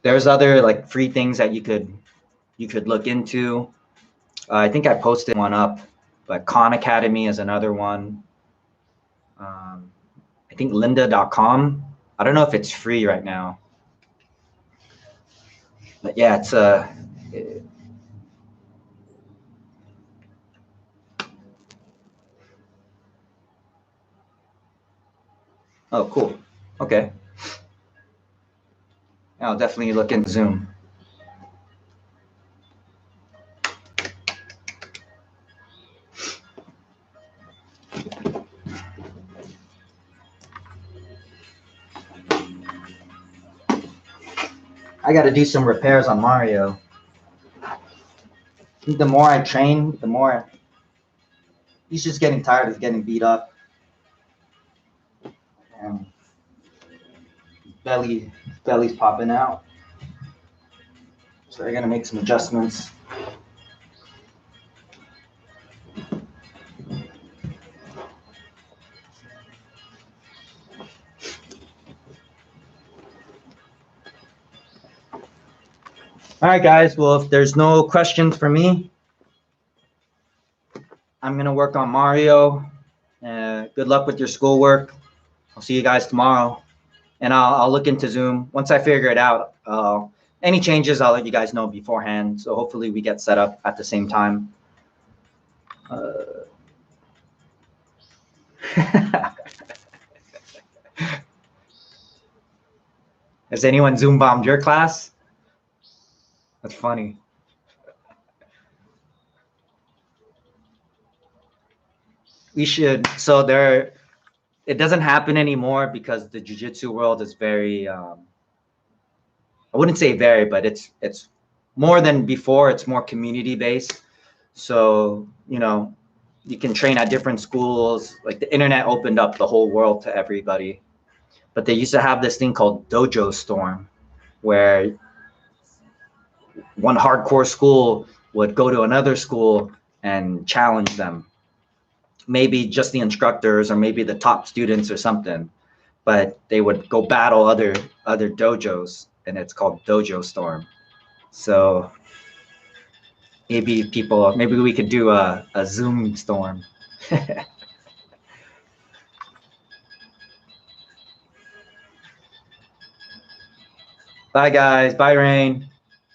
There's other like free things that you could look into. I think I posted one up, but Khan Academy is another one. I think lynda.com. I don't know if it's free right now. But yeah, it's oh, cool. Okay. I'll definitely look into Zoom. I got to do some repairs on Mario. I think the more I train, the more he's just getting tired of getting beat up. And belly's popping out. So I got to make some adjustments. All right, guys. Well, if there's no questions for me, I'm going to work on Mario. Good luck with your schoolwork. I'll see you guys tomorrow. And I'll look into Zoom. Once I figure it out, any changes, I'll let you guys know beforehand. So hopefully we get set up at the same time. Has anyone Zoom bombed your class? That's funny. We should. So it doesn't happen anymore because the jiu-jitsu world is very, I wouldn't say very, but it's more than before. It's more community based. So, you can train at different schools. Like the internet opened up the whole world to everybody. But they used to have this thing called Dojo Storm, where one hardcore school would go to another school and challenge them. Maybe just the instructors or maybe the top students or something, but they would go battle other dojos, and it's called Dojo Storm. So maybe we could do a Zoom storm. Bye, guys. Bye, Rain.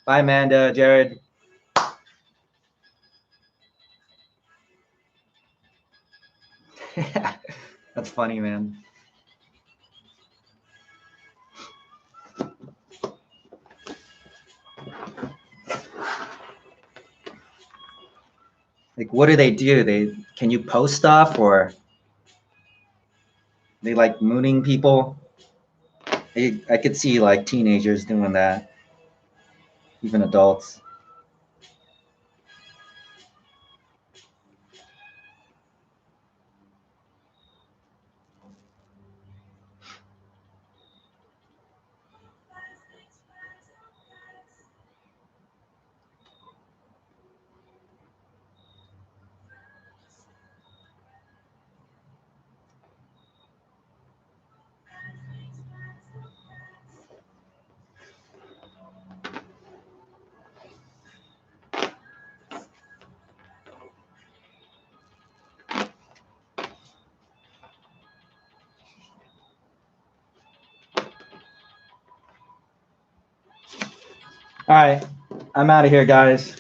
Bye, Amanda, Jared. That's funny, man. Like, what do? Can you post stuff, or they like mooning people? I could see like teenagers doing that, even adults. All right, I'm out of here, guys.